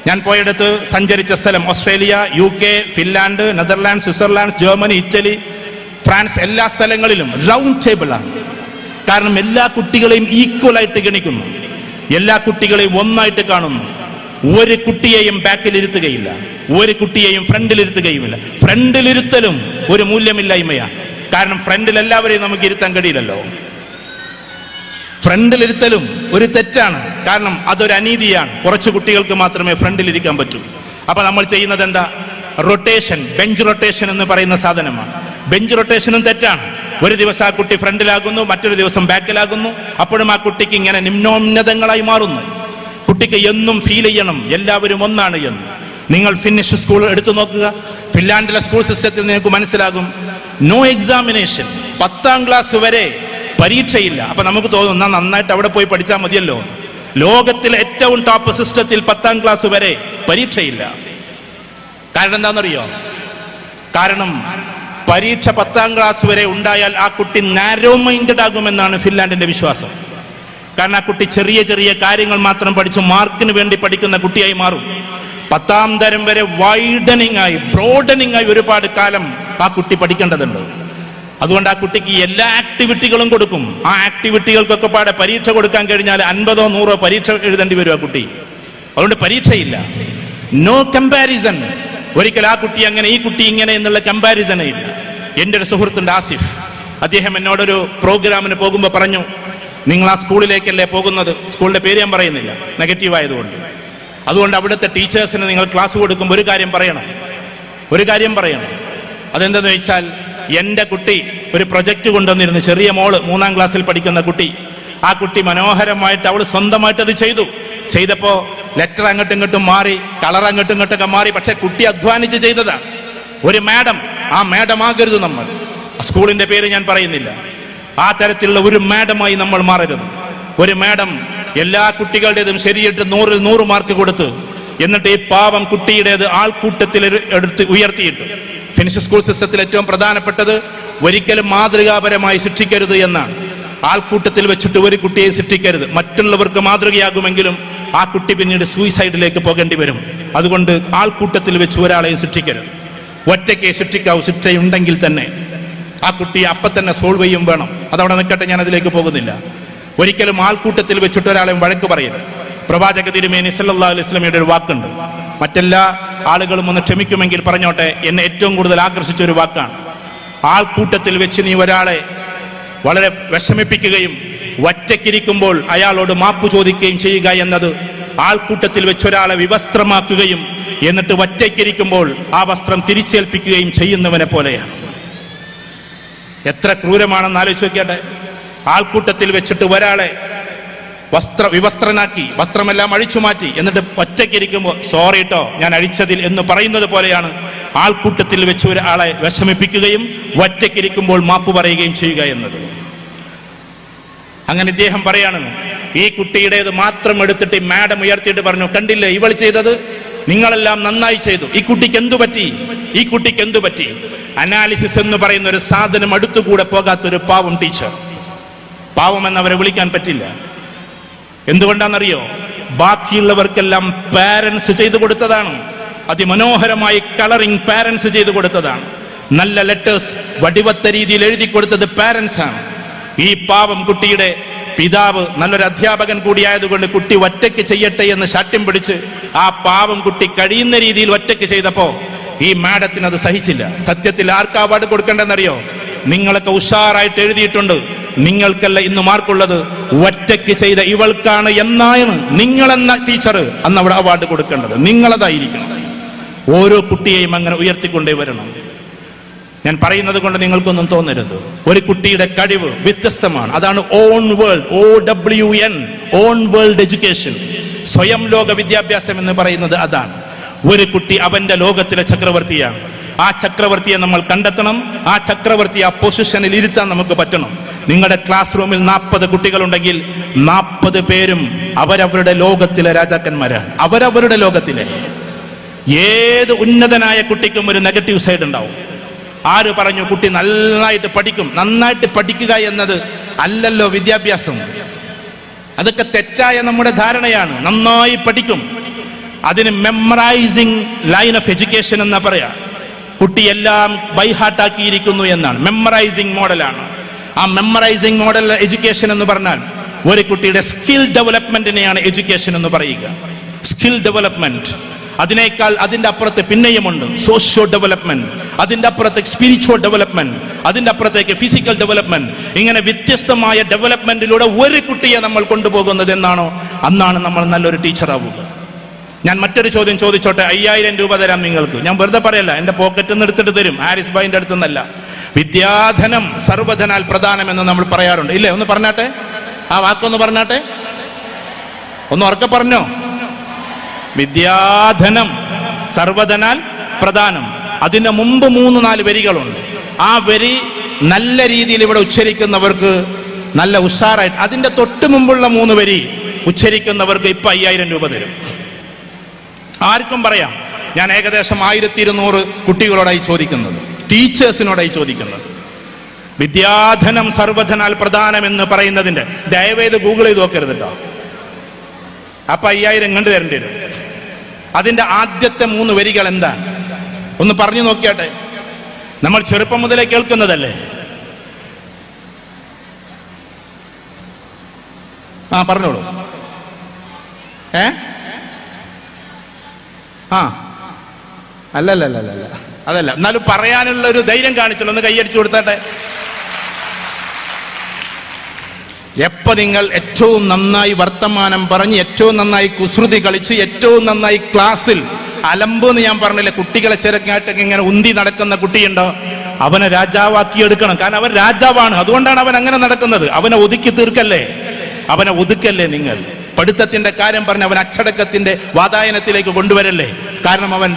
Speaker 1: ഞാൻ പോയിടത്ത് സഞ്ചരിച്ച സ്ഥലം Australia, UK, Finland, Netherland, Switzerland, Germany, Italy, France, എല്ലാ സ്ഥലങ്ങളിലും റൗണ്ട് ടേബിൾ ആണ്. കാരണം എല്ലാ കുട്ടികളെയും ഈക്വൽ ആയിട്ട് ഗണിക്കുന്നു, എല്ലാ കുട്ടികളെയും ഒന്നായിട്ട് കാണുന്നു. ഒരു കുട്ടിയെയും ബാക്കിലിരുത്തുകയില്ല, ഒരു കുട്ടിയെയും ഫ്രണ്ടിലിരുത്തുകയുമില്ല. ഫ്രണ്ടിലിരുത്തലും ഒരു മൂല്യമില്ലായ്മയാണ്. കാരണം ഫ്രണ്ടിൽ എല്ലാവരെയും നമുക്ക് ഇരുത്താൻ കഴിയില്ലല്ലോ. ഫ്രണ്ടിലിരുത്തലും ഒരു തെറ്റാണ്. കാരണം അതൊരു അനീതിയാണ്. കുറച്ച് കുട്ടികൾക്ക് മാത്രമേ ഫ്രണ്ടിലിരിക്കാൻ പറ്റൂ. അപ്പൊ നമ്മൾ ചെയ്യുന്നത് എന്താ? റൊട്ടേഷൻ, ബെഞ്ച് റൊട്ടേഷൻ എന്ന് പറയുന്ന സാധനമാണ്. ബെഞ്ച് റൊട്ടേഷനും തെറ്റാണ്. ഒരു ദിവസം ആ കുട്ടി ഫ്രണ്ടിലാകുന്നു, മറ്റൊരു ദിവസം ബാക്കിലാകുന്നു. അപ്പോഴും ആ കുട്ടിക്ക് ഇങ്ങനെ നിമ്നോന്നതങ്ങളായി മാറുന്നു. കുട്ടിക്ക് എന്നും ഫീൽ ചെയ്യണം എല്ലാവരും ഒന്നാണ് എന്ന്. നിങ്ങൾ ഫിന്നിഷ് സ്കൂൾ എടുത്തു നോക്കുക. ഫിൻലാൻഡിലെ സ്കൂൾ സിസ്റ്റത്തിൽ നിങ്ങൾക്ക് മനസ്സിലാകും, നോ എക്സാമിനേഷൻ. 10ാം ക്ലാസ് വരെ പരീക്ഷയില്ല. അപ്പൊ നമുക്ക് തോന്നുന്നു നന്നായിട്ട് അവിടെ പോയി പഠിച്ചാൽ മതിയല്ലോ. ലോകത്തിലെ ഏറ്റവും ടോപ്പ് സിസ്റ്റത്തിൽ 10ാം ക്ലാസ് വരെ പരീക്ഷയില്ല. കാരണം എന്താണെന്നറിയോ? കാരണം പരീക്ഷ 10ാം ക്ലാസ് വരെ ഉണ്ടായാൽ ആ കുട്ടി നാരോ മൈൻഡഡ് ആകുമെന്നാണ് ഫിൻലാൻഡിന്റെ വിശ്വാസം. കാരണം ആ കുട്ടി ചെറിയ ചെറിയ കാര്യങ്ങൾ മാത്രം പഠിച്ചു മാർക്കിന് വേണ്ടി പഠിക്കുന്ന കുട്ടിയായി മാറും. 10ാം തരം വരെ വൈഡനിങ് ആയി, ബ്രോഡനിങ് ആയി ഒരുപാട് കാലം ആ കുട്ടി പഠിക്കേണ്ടതുണ്ട്. അതുകൊണ്ട് ആ കുട്ടിക്ക് എല്ലാ ആക്ടിവിറ്റികളും കൊടുക്കും. ആ ആക്ടിവിറ്റികൾക്കൊക്കെ പാടെ പരീക്ഷ കൊടുക്കാൻ കഴിഞ്ഞാൽ 50ഓ 100ഓ പരീക്ഷ എഴുതേണ്ടി വരും ആ കുട്ടി. അതുകൊണ്ട് പരീക്ഷയില്ല. No comparison. ഒരിക്കൽ ആ കുട്ടി അങ്ങനെ ഈ കുട്ടി ഇങ്ങനെ എന്നുള്ള കമ്പാരിസണേ ഇല്ല. എൻ്റെ ഒരു സുഹൃത്തുണ്ട് ആസിഫ്. അദ്ദേഹം എന്നോടൊരു പ്രോഗ്രാമിന് പോകുമ്പോൾ പറഞ്ഞു, നിങ്ങൾ ആ സ്കൂളിലേക്കല്ലേ പോകുന്നത്? സ്കൂളിന്റെ പേര് ഞാൻ പറയുന്നില്ല, നെഗറ്റീവ് ആയതുകൊണ്ട്. അതുകൊണ്ട് അവിടുത്തെ ടീച്ചേഴ്സിന് നിങ്ങൾ ക്ലാസ് കൊടുക്കുമ്പോൾ ഒരു കാര്യം പറയണം. അതെന്തെന്ന് വെച്ചാൽ, എൻ്റെ കുട്ടി ഒരു പ്രൊജക്ട് കൊണ്ടുവന്നിരുന്നു. ചെറിയ മോള് 3ാം ക്ലാസ്സിൽ പഠിക്കുന്ന കുട്ടി. ആ കുട്ടി മനോഹരമായിട്ട് അവൾ സ്വന്തമായിട്ട് അത് ചെയ്തപ്പോ ലെറ്റർ അങ്ങോട്ടും ഇങ്ങോട്ടും മാറി, കളർ അങ്ങോട്ടും ഇങ്ങോട്ടൊക്കെ മാറി. പക്ഷെ കുട്ടി അധ്വാനിച്ച് ചെയ്തതാണ്. ഒരു മാഡം, ആ മാഡം ആകരുത് നമ്മൾ. സ്കൂളിന്റെ പേര് ഞാൻ പറയുന്നില്ല. ആ തരത്തിലുള്ള ഒരു മാഡമായി നമ്മൾ മാറരുത്. ഒരു മാഡം എല്ലാ കുട്ടികളുടേതും ശരിയിട്ട് 100ൽ 100 മാർക്ക് കൊടുത്ത്, എന്നിട്ട് ഈ പാവം കുട്ടിയുടേത് ആൾക്കൂട്ടത്തിൽ എടുത്ത് ഉയർത്തിയിട്ട്. ഫിനിഷ് സ്കൂൾ സിസ്റ്റത്തിൽ ഏറ്റവും പ്രധാനപ്പെട്ടത് ഒരിക്കലും മാതൃകാപരമായി ശിക്ഷിക്കരുത് എന്നാണ്. ആൾക്കൂട്ടത്തിൽ വെച്ചിട്ട് ഒരു കുട്ടിയെ ശിക്ഷിക്കരുത്. മറ്റുള്ളവർക്ക് മാതൃകയാകുമെങ്കിലും ആ കുട്ടി പിന്നീട് സൂയിസൈഡിലേക്ക് പോകേണ്ടി വരും. അതുകൊണ്ട് ആൾക്കൂട്ടത്തിൽ വെച്ച് ഒരാളെയും ശിക്ഷിക്കരുത്. ഒറ്റയ്ക്ക് ശിക്ഷിക്കാവൂ. ശിക്ഷയുണ്ടെങ്കിൽ തന്നെ ആ കുട്ടിയെ അപ്പം തന്നെ സോൾവ് ചെയ്യും വേണം. അതവിടെ നിൽക്കട്ടെ, ഞാൻ അതിലേക്ക് പോകുന്നില്ല. ഒരിക്കലും ആൾക്കൂട്ടത്തിൽ വെച്ചിട്ട് ഒരാളെയും വഴക്ക് പറയരുത്. പ്രവാചക തിരുമേനി സല്ലല്ലാഹു അലൈഹി വസല്ലമയുടെ ഒരു വാക്കുണ്ട്. മറ്റെല്ലാ ആളുകളും ഒന്ന് ക്ഷമിക്കുമെങ്കിൽ പറഞ്ഞോട്ടെ, എന്നെ ഏറ്റവും കൂടുതൽ ആകർഷിച്ച ഒരു വാക്കാണ്. ആൾക്കൂട്ടത്തിൽ വെച്ച് നീ ഒരാളെ വളരെ വിഷമിപ്പിക്കുകയും ഒറ്റയ്ക്കിരിക്കുമ്പോൾ അയാളോട് മാപ്പ് ചോദിക്കുകയും ചെയ്യുക എന്നത് ആൾക്കൂട്ടത്തിൽ വെച്ചൊരാളെ വിവസ്ത്രമാക്കുകയും എന്നിട്ട് ഒറ്റയ്ക്കിരിക്കുമ്പോൾ ആ വസ്ത്രം തിരിച്ചേൽപ്പിക്കുകയും ചെയ്യുന്നവനെ പോലെയാണ്. എത്ര ക്രൂരമാണെന്ന് ആലോചിച്ച് നോക്കിയാട്ടെ. ആൾക്കൂട്ടത്തിൽ വെച്ചിട്ട് ഒരാളെ വിവസ്ത്രനാക്കി, വസ്ത്രമെല്ലാം അഴിച്ചു മാറ്റി, എന്നിട്ട് ഒറ്റയ്ക്കിരിക്കുമ്പോൾ സോറി ട്ടോ ഞാൻ അഴിച്ചതിൽ എന്ന് പറയുന്നത് പോലെയാണ് ആൾക്കൂട്ടത്തിൽ വെച്ച് ഒരാളെ വിഷമിപ്പിക്കുകയും ഒറ്റയ്ക്കിരിക്കുമ്പോൾ മാപ്പ് പറയുകയും ചെയ്യുക എന്നത്. അങ്ങനെ ഇദ്ദേഹം പറയാണ്, ഈ കുട്ടിയുടേത് മാത്രം എടുത്തിട്ട് മാഡം ഉയർത്തിയിട്ട് പറഞ്ഞു, കണ്ടില്ലേ ഇവൾ ചെയ്തത്? നിങ്ങളെല്ലാം നന്നായി ചെയ്തു. ഈ കുട്ടിക്ക് എന്തു പറ്റി? അനാലിസിസ് എന്ന് പറയുന്ന ഒരു സാധനം അടുത്തുകൂടെ പോകാത്തൊരു പാവം ടീച്ചർ. പാവം എന്നവരെ വിളിക്കാൻ പറ്റില്ല. എന്തുകൊണ്ടാണെന്നറിയോ? ബാക്കിയുള്ളവർക്കെല്ലാം പാരന്റ്സ് ചെയ്തു കൊടുത്തതാണ്. അതിമനോഹരമായി കളറിംഗ് പാരന്റ്സ് ചെയ്തു കൊടുത്തതാണ്. നല്ല ലെറ്റേഴ്സ് വടിവത്ത രീതിയിൽ എഴുതി കൊടുത്തത് പാരന്റ്സ് ആണ്. ഈ പാവം കുട്ടിയുടെ പിതാവ് നല്ലൊരു അധ്യാപകൻ കൂടിയായതുകൊണ്ട് കുട്ടി ഒറ്റയ്ക്ക് ചെയ്യട്ടെ എന്ന് ശാഠ്യം പിടിച്ച് ആ പാവം കുട്ടി കഴിയുന്ന രീതിയിൽ ഒറ്റയ്ക്ക് ചെയ്തപ്പോ ഈ മാഡത്തിന് അത് സഹിച്ചില്ല. സത്യത്തിൽ ആർക്കാ അവാർഡ് കൊടുക്കേണ്ടെന്നറിയോ? നിങ്ങളൊക്കെ ഉഷാറായിട്ട് എഴുതിയിട്ടുണ്ട്, നിങ്ങൾക്കല്ല ഇന്ന് മാർക്കുള്ളത്, ഒറ്റയ്ക്ക് ചെയ്ത ഇവൾക്കാണ് എന്നാണ് നിങ്ങളെന്ന ടീച്ചർ അന്ന് അവിടെ അവാർഡ് കൊടുക്കേണ്ടത്. നിങ്ങളതായിരിക്കണം. ഓരോ കുട്ടിയെയും അങ്ങനെ ഉയർത്തിക്കൊണ്ടേ വരണം. ഞാൻ പറയുന്നത് കൊണ്ട് നിങ്ങൾക്കൊന്നും തോന്നരുത്. ഒരു കുട്ടിയുടെ കഴിവ് വ്യത്യസ്തമാണ്. അതാണ് on world, OWN, on world education, സ്വയം ലോക വിദ്യാഭ്യാസം എന്ന് പറയുന്നത്. അതാണ് ഒരു കുട്ടി അവന്റെ ലോകത്തിലെ ചക്രവർത്തിയാണ്. ആ ചക്രവർത്തിയെ നമ്മൾ കണ്ടെത്തണം. ആ ചക്രവർത്തിയെ ആ പൊസിഷനിൽ ഇരുത്താൻ നമുക്ക് പറ്റണം. നിങ്ങളുടെ ക്ലാസ് റൂമിൽ 40 കുട്ടികളുണ്ടെങ്കിൽ 40 പേരും അവരവരുടെ ലോകത്തിലെ രാജാക്കന്മാരാണ്. അവരവരുടെ ലോകത്തിലെ ഏത് ഉന്നതനായ കുട്ടിക്കും ഒരു നെഗറ്റീവ് സൈഡ് ഉണ്ടാവും. ആര് പറഞ്ഞു കുട്ടി നന്നായിട്ട് പഠിക്കും? നന്നായിട്ട് പഠിക്കുക എന്നത് അല്ലല്ലോ വിദ്യാഭ്യാസം. അതൊക്കെ തെറ്റായ നമ്മുടെ ധാരണയാണ്. നന്നായി പഠിക്കും, അതിന് മെമ്മറൈസിങ് ലൈൻ ഓഫ് എഡ്യൂക്കേഷൻ എന്നാ പറയാ. കുട്ടി എല്ലാം ബൈഹാർട്ടാക്കിയിരിക്കുന്നു എന്നാണ്. മെമ്മറൈസിങ് മോഡലാണ്. ആ മെമ്മറൈസിങ് മോഡൽ എഡ്യൂക്കേഷൻ എന്ന് പറഞ്ഞാൽ ഒരു കുട്ടിയുടെ സ്കിൽ ഡെവലപ്മെന്റിനെയാണ് എഡ്യൂക്കേഷൻ എന്ന് പറയുക. Skill development. അതിനേക്കാൾ അതിന്റെ അപ്പുറത്ത് പിന്നെയുമുണ്ട് സോഷ്യോ ഡെവലപ്മെന്റ്, അതിന്റെ അപ്പുറത്തേക്ക് സ്പിരിച്വൽ ഡെവലപ്മെന്റ്, അതിന്റെ അപ്പുറത്തേക്ക് ഫിസിക്കൽ ഡെവലപ്മെന്റ്. ഇങ്ങനെ വ്യത്യസ്തമായ ഡെവലപ്മെന്റിലൂടെ ഒരു കുട്ടിയെ നമ്മൾ കൊണ്ടുപോകുന്നത് എന്നാണോ അന്നാണ് നമ്മൾ നല്ലൊരു ടീച്ചർ ആവുക. ഞാൻ മറ്റൊരു ചോദ്യം ചോദിച്ചോട്ടെ. 5000 രൂപ തരാം നിങ്ങൾക്ക്. ഞാൻ വെറുതെ പറയല്ല, എന്റെ പോക്കറ്റിൽ നിന്ന് എടുത്തിട്ട് തരും, ഹാരിസ് ഭായിന്റെ അടുത്ത് നിന്നല്ല. വിദ്യാധനം സർവധനാൽ പ്രധാനമെന്ന് നമ്മൾ പറയാറുണ്ട്, ഇല്ലേ? ഒന്ന് പറഞ്ഞാട്ടെ, ആ വാക്കൊന്ന് പറഞ്ഞാട്ടെ, ഒന്ന് ഉറക്കെ പറഞ്ഞോ. വിദ്യാധനം സർവധനാൽ പ്രധാനം. അതിന്റെ മുമ്പ് 3-4 വരികളുണ്ട്. ആ വരി നല്ല രീതിയിൽ ഇവിടെ ഉച്ചരിക്കുന്നവർക്ക് നല്ല ഉഷാറായിട്ട്, അതിന്റെ തൊട്ട് മുമ്പുള്ള 3 വരി ഉച്ചരിക്കുന്നവർക്ക് ഇപ്പൊ 5000 രൂപ തരും. ആർക്കും പറയാം. ഞാൻ ഏകദേശം 1200 കുട്ടികളോടായി ചോദിക്കുന്നത്, ടീച്ചേഴ്സിനോടായി ചോദിക്കുന്നത്. വിദ്യാധനം സർവധനാൽ പ്രധാനം എന്ന് പറയുന്നതിന്റെ ദയവേത് ഗൂഗിൾ ചെയ്ത് നോക്കരുത് കേട്ടോ. അപ്പൊ 5000 കണ്ടു തരേണ്ടി വരും. അതിന്റെ ആദ്യത്തെ 3 വരികൾ എന്താ ഒന്ന് പറഞ്ഞു നോക്കിയാട്ടെ. നമ്മൾ ചെറുപ്പം മുതലേ കേൾക്കുന്നതല്ലേ. ആ പറഞ്ഞോളൂ. അല്ലല്ല അതല്ല, എന്നാലും പറയാനുള്ള ഒരു ധൈര്യം കാണിച്ചല്ലോ. ഒന്ന് കൈയടിച്ചു കൊടുത്താട്ടെ. എപ്പോ നിങ്ങൾ ഏറ്റവും നന്നായി വർത്തമാനം പറഞ്ഞ്, ഏറ്റവും നന്നായി കുസൃതി കളിച്ച്, ഏറ്റവും നന്നായി ക്ലാസ്സിൽ അലമ്പ് എന്ന് ഞാൻ പറഞ്ഞില്ലേ, കുട്ടികളെ ചെറുക്കായിട്ടൊക്കെ ഇങ്ങനെ ഉന്തി നടക്കുന്ന കുട്ടിയുണ്ടോ, അവനെ രാജാവാക്കിയെടുക്കണം. കാരണം അവൻ രാജാവാണ്, അതുകൊണ്ടാണ് അവൻ അങ്ങനെ നടക്കുന്നത്. അവനെ ഒതുക്കി തീർക്കല്ലേ, അവനെ ഒതുക്കല്ലേ നിങ്ങൾ. പഠിത്തത്തിന്റെ കാര്യം പറഞ്ഞ് അവൻ അച്ചടക്കത്തിന്റെ വാതായനത്തിലേക്ക് കൊണ്ടുവരല്ലേ. കാരണം അവൻ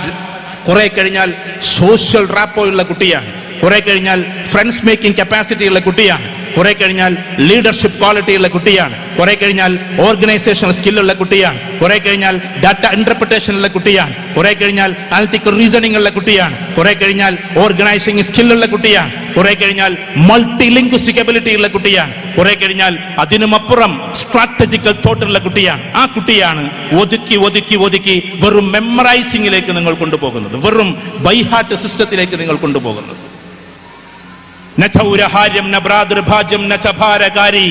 Speaker 1: കുറെ കഴിഞ്ഞാൽ സോഷ്യൽ റാപ്പോ ഉള്ള കുട്ടിയാണ്, കുറെ കഴിഞ്ഞാൽ ഫ്രണ്ട്സ് മേക്കിംഗ് കപ്പാസിറ്റി ഉള്ള കുട്ടിയാണ്, കുറെ കഴിഞ്ഞാൽ ലീഡർഷിപ്പ് ക്വാളിറ്റി ഉള്ള കുട്ടിയാണ്, കുറെ കഴിഞ്ഞാൽ ഓർഗനൈസേഷണൽ സ്കില്ലുള്ള കുട്ടിയാണ്, കുറെ കഴിഞ്ഞാൽ ഡാറ്റ ഇന്റർപ്രിട്ടേഷൻ ഉള്ള കുട്ടിയാണ്, കുറെ കഴിഞ്ഞാൽ അനലിറ്റിക്കൽ റീസണിംഗ് ഉള്ള കുട്ടിയാണ്, കുറെ കഴിഞ്ഞാൽ ഓർഗനൈസിംഗ് സ്കില്ലുള്ള കുട്ടിയാണ്, കുറെ കഴിഞ്ഞാൽ മൾട്ടി ലിംഗ്വിസ്റ്റിക് എബിലിറ്റി ഉള്ള കുട്ടിയാണ്, കുറെ കഴിഞ്ഞാൽ അതിനുമപ്പുറം സ്ട്രാറ്റജിക്കൽ തോട്ടുള്ള കുട്ടിയാണ്. ആ കുട്ടിയാണ് ഒതുക്കി ഒതുക്കി ഒതുക്കി വെറും മെമ്മറൈസിംഗിലേക്ക് നിങ്ങൾ കൊണ്ടുപോകുന്നത്, വെറും ബൈഹാർട്ട് സിസ്റ്റത്തിലേക്ക് നിങ്ങൾ കൊണ്ടുപോകുന്നത്. നചൗരഹാര്യം നബ്രാദൃഭാജ്യം നചഭാരകാരി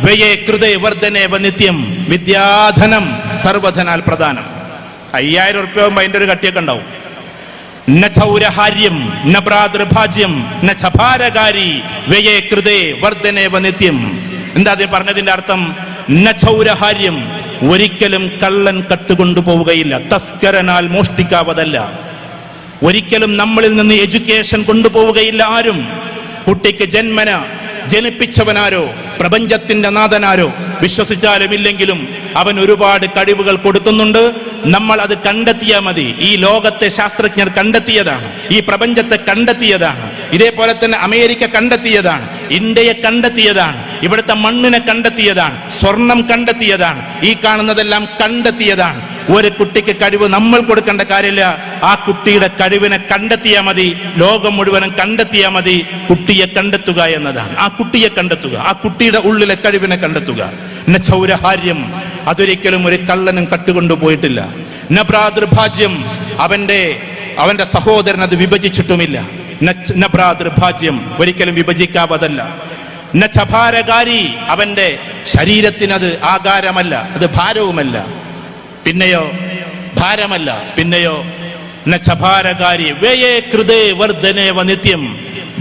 Speaker 1: വ്യയേ കൃതേ വർധനേവ നിത്യം. വിദ്യാധനം സർവധനാൽ പ്രധാനം. 5000 ഉറുപ്പ്യ ആകുമ്പോ അതിന്റെ ഒരു കട്ടിയൊക്കെ ഉണ്ടാവും. നചൗരഹാര്യം നബ്രാദൃഭാജ്യം നചഭാരകാരി വ്യയേ കൃതേ വർധനേവ നിത്യം. എന്താ അത് പറഞ്ഞതിന്റെ അർത്ഥം? നചൗരഹാര്യം, ഒരിക്കലും കള്ളൻ കട്ടുകൊണ്ടുപോവുകയില്ല. തസ്കരനാൽ മോഷ്ടിക്കാവതല്ല. ഒരിക്കലും നമ്മളിൽ നിന്ന് എഡ്യൂക്കേഷൻ കൊണ്ടുപോവുകയില്ല ആരും. കുട്ടിക്ക് ജന്മന ജനിപ്പിച്ചവനാരോ പ്രപഞ്ചത്തിന്റെ നാഥനാരോ വിശ്വസിച്ചാലും ഇല്ലെങ്കിലും അവൻ ഒരുപാട് കഴിവുകൾ കൊടുക്കുന്നുണ്ട്. നമ്മൾ അത് കണ്ടെത്തിയാൽ മതി. ഈ ലോകത്തെ ശാസ്ത്രജ്ഞർ കണ്ടെത്തിയതാണ്, ഈ പ്രപഞ്ചത്തെ കണ്ടെത്തിയതാണ്. ഇതേപോലെ തന്നെ അമേരിക്ക കണ്ടെത്തിയതാണ്, ഇന്ത്യയെ കണ്ടെത്തിയതാണ്, ഇവിടുത്തെ മണ്ണിനെ കണ്ടെത്തിയതാണ്, സ്വർണം കണ്ടെത്തിയതാണ്, ഈ കാണുന്നതെല്ലാം കണ്ടെത്തിയതാണ്. ഒരു കുട്ടിക്ക് കഴിവ് നമ്മൾ കൊടുക്കേണ്ട കാര്യമില്ല. ആ കുട്ടിയുടെ കഴിവിനെ കണ്ടെത്തിയാൽ മതി, ലോകം മുഴുവനും കണ്ടെത്തിയാൽ മതി. കുട്ടിയെ കണ്ടെത്തുക എന്നതാണ്. ആ കുട്ടിയെ കണ്ടെത്തുക, ആ കുട്ടിയുടെ ഉള്ളിലെ കഴിവിനെ കണ്ടെത്തുക. നചൗരഹാര്യം, അതൊരിക്കലും ഒരു കള്ളനും കട്ടുകൊണ്ടുപോയിട്ടില്ല. നഭ്രാതൃഭാജ്യം, അവന്റെ സഹോദരൻ അത് വിഭജിച്ചിട്ടുമില്ല. നഭ്രാതൃഭാജ്യം ഒരിക്കലും വിഭജിക്കാവതല്ല. നചഭാരകാരി, അവന്റെ ശരീരത്തിനത് ആകാരമല്ല, അത് ഭാരവുമല്ല. പിന്നെയോ ഭാരമല്ല, പിന്നെയോ നചഭാരകാരി വ്യയേ കൃതേ വർധനേവ നിത്യം.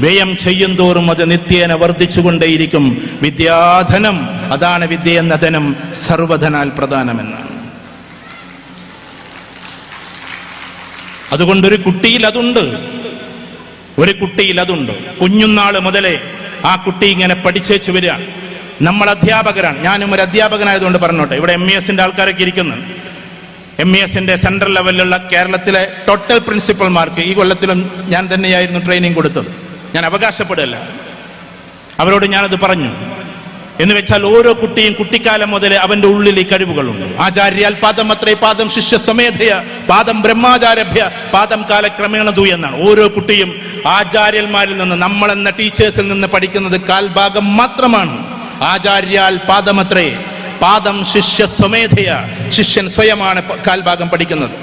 Speaker 1: വ്യയം ചെയ്യും തോറും അത് നിത്യേന വർദ്ധിച്ചുകൊണ്ടേയിരിക്കും. വിദ്യാധനം, അതാണ് വിദ്യ എന്ന ധനം സർവധനാൽ പ്രധാനമെന്നാണ്. അതുകൊണ്ടൊരു കുട്ടിയിൽ അതുണ്ട്, ഒരു കുട്ടിയിൽ അതുണ്ട്. കുഞ്ഞുനാള് മുതലേ ആ കുട്ടി ഇങ്ങനെ പഠിച്ചേച്ചു വരിക. നമ്മൾ അധ്യാപകരാണ്, ഞാനും ഒരു അധ്യാപകനായതുകൊണ്ട് പറഞ്ഞോട്ടെ. ഇവിടെ MESന്റെ ആൾക്കാരൊക്കെ ഇരിക്കുന്നു. MESന്റെ സെൻട്രൽ ലെവലിലുള്ള കേരളത്തിലെ ടോട്ടൽ പ്രിൻസിപ്പൽമാർക്ക് ഈ കൊല്ലത്തിലും ഞാൻ തന്നെയായിരുന്നു ട്രെയിനിങ് കൊടുത്തത്. ഞാൻ അവകാശപ്പെടുകയല്ല, അവരോട് ഞാനത് പറഞ്ഞു. എന്ന് വെച്ചാൽ ഓരോ കുട്ടിയും കുട്ടിക്കാലം മുതൽ അവന്റെ ഉള്ളിൽ ഈ കഴിവുകളുണ്ട്. ആചാര്യാൽ പാദം അത്രേ പാദം ശിഷ്യ സ്വമേധയ പാദം ബ്രഹ്മാചാരഭ്യ പാദം കാലക്രമേണതു എന്നാണ്. ഓരോ കുട്ടിയും ആചാര്യന്മാരിൽ നിന്ന്, നമ്മളെന്ന ടീച്ചേഴ്സിൽ നിന്ന് പഠിക്കുന്നത് കാൽഭാഗം മാത്രമാണ്. ആചാര്യാൽ പാദമത്രേ പാദം ശിഷ്യ സ്വമേധയ, ശിഷ്യൻ സ്വയമാണ് കാൽഭാഗം പഠിക്കുന്നത്.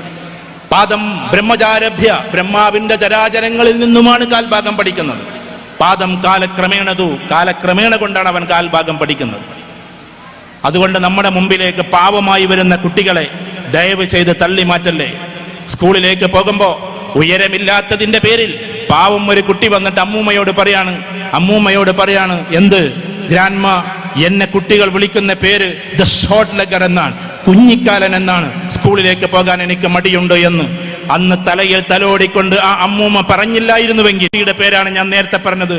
Speaker 1: പാദം ബ്രഹ്മചാരഭ്യ, ബ്രഹ്മാവിന്റെ ചരാചരങ്ങളിൽ നിന്നുമാണ് കാൽഭാഗം പഠിക്കുന്നത്. പാദം കാലക്രമേണതു, കാലക്രമേണ കൊണ്ടാണ് അവൻ കാൽഭാഗം പഠിക്കുന്നത്. അതുകൊണ്ട് നമ്മുടെ മുമ്പിലേക്ക് പാവമായി വരുന്ന കുട്ടികളെ ദയവ് ചെയ്ത് തള്ളി മാറ്റല്ലേ. സ്കൂളിലേക്ക് പോകുമ്പോ ഉയരമില്ലാത്തതിന്റെ പേരിൽ പാവം ഒരു കുട്ടി വന്നിട്ട് അമ്മൂമ്മയോട് പറയാണ് എന്ത് ഗ്രാൻഡ്മ, എന്നെ കുട്ടികൾ വിളിക്കുന്ന പേര് ദ ഷോർട്ട് ലെഗർ എന്നാണ്, കുഞ്ഞിക്കാലൻ എന്നാണ്, സ്കൂളിലേക്ക് പോകാൻ എനിക്ക് മടിയുണ്ട് എന്ന് അന്ന് തലയിൽ തലോടിക്കൊണ്ട് ആ അമ്മൂമ്മ പറഞ്ഞില്ലായിരുന്നുവെങ്കിൽ കുട്ടിയുടെ പേരാണ് ഞാൻ നേരത്തെ പറഞ്ഞത്.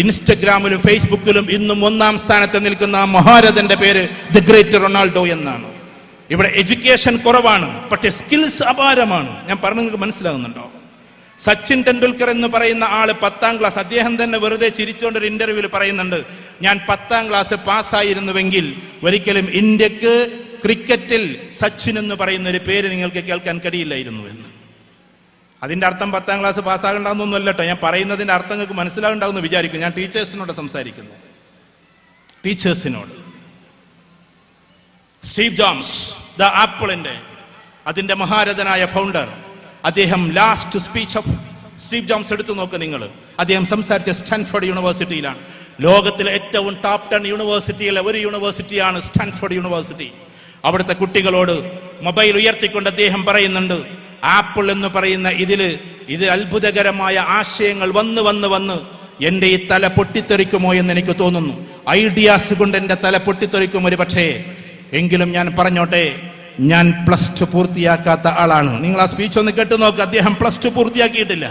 Speaker 1: ഇൻസ്റ്റഗ്രാമിലും ഫേസ്ബുക്കിലും ഇന്നും 1-ാം സ്ഥാനത്ത് നിൽക്കുന്ന ആ മഹാരഥന്റെ പേര് ദ ഗ്രേറ്റ് റൊണാൾഡോ എന്നാണ്. ഇവിടെ എഡ്യൂക്കേഷൻ കുറവാണ്, പക്ഷേ സ്കിൽസ് അപാരമാണ്. ഞാൻ പറഞ്ഞത് നിങ്ങൾക്ക് മനസ്സിലാകുന്നുണ്ടോ? സച്ചിൻ ടെണ്ടുൽക്കർ എന്ന് പറയുന്ന ആള് 10-ാം ക്ലാസ്, അദ്ദേഹം തന്നെ വെറുതെ ചിരിച്ചുകൊണ്ടൊരു ഇന്റർവ്യൂവിൽ പറയുന്നുണ്ട്, ഞാൻ 10-ാം ക്ലാസ് പാസ്സായിരുന്നുവെങ്കിൽ ഒരിക്കലും ഇന്ത്യക്ക് ക്രിക്കറ്റിൽ സച്ചിൻ എന്ന് പറയുന്ന ഒരു പേര് നിങ്ങൾക്ക് കേൾക്കാൻ കഴിയില്ലായിരുന്നു എന്ന്. അതിന്റെ അർത്ഥം 10-ാം ക്ലാസ് പാസ്സാകണ്ടെന്നൊന്നുമല്ല കേട്ടോ. ഞാൻ പറയുന്നതിന്റെ അർത്ഥം നിങ്ങൾക്ക് മനസ്സിലാകുണ്ടാവുമെന്ന് വിചാരിക്കും. ഞാൻ ടീച്ചേഴ്സിനോട് സംസാരിക്കുന്നത്, ടീച്ചേഴ്സിനോട്. സ്റ്റീവ് ജോബ്സ്, ദ ആപ്പിളിന്റെ അതിന്റെ മഹാരഥനായ ഫൗണ്ടർ, അദ്ദേഹം last speech of Steve jobs എടുത്തു നോക്ക് നിങ്ങൾ. അദ്ദേഹം സംസാരിച്ച സ്റ്റാൻഫോർഡ് യൂണിവേഴ്സിറ്റിയിലാണ്. ലോകത്തിലെ ഏറ്റവും ടോപ്പ് 10 യൂണിവേഴ്സിറ്റിയിലെ ഒരു യൂണിവേഴ്സിറ്റിയാണ് സ്റ്റാൻഫോർഡ് യൂണിവേഴ്സിറ്റി. അവിടുത്തെ കുട്ടികളോട് മൊബൈൽ ഉയർത്തിക്കൊണ്ട് അദ്ദേഹം പറയുന്നുണ്ട്, ആപ്പിൾ എന്ന് പറയുന്ന ഇത് അത്ഭുതകരമായ ആശയങ്ങൾ വന്ന് എന്റെ ഈ തല പൊട്ടിത്തെറിക്കുമോ എന്ന് എനിക്ക് തോന്നുന്നു. ഐഡിയാസ് കൊണ്ട് എന്റെ തല പൊട്ടിത്തെറിക്കും ഒരു പക്ഷേ. എങ്കിലും ഞാൻ പറഞ്ഞോട്ടെ, ഞാൻ +2 പൂർത്തിയാക്കാത്ത ആളാണ്. നിങ്ങൾ ആ സ്പീച്ച് ഒന്ന് കേട്ടു നോക്ക്. അദ്ദേഹം +2 പൂർത്തിയാക്കിയിട്ടില്ല.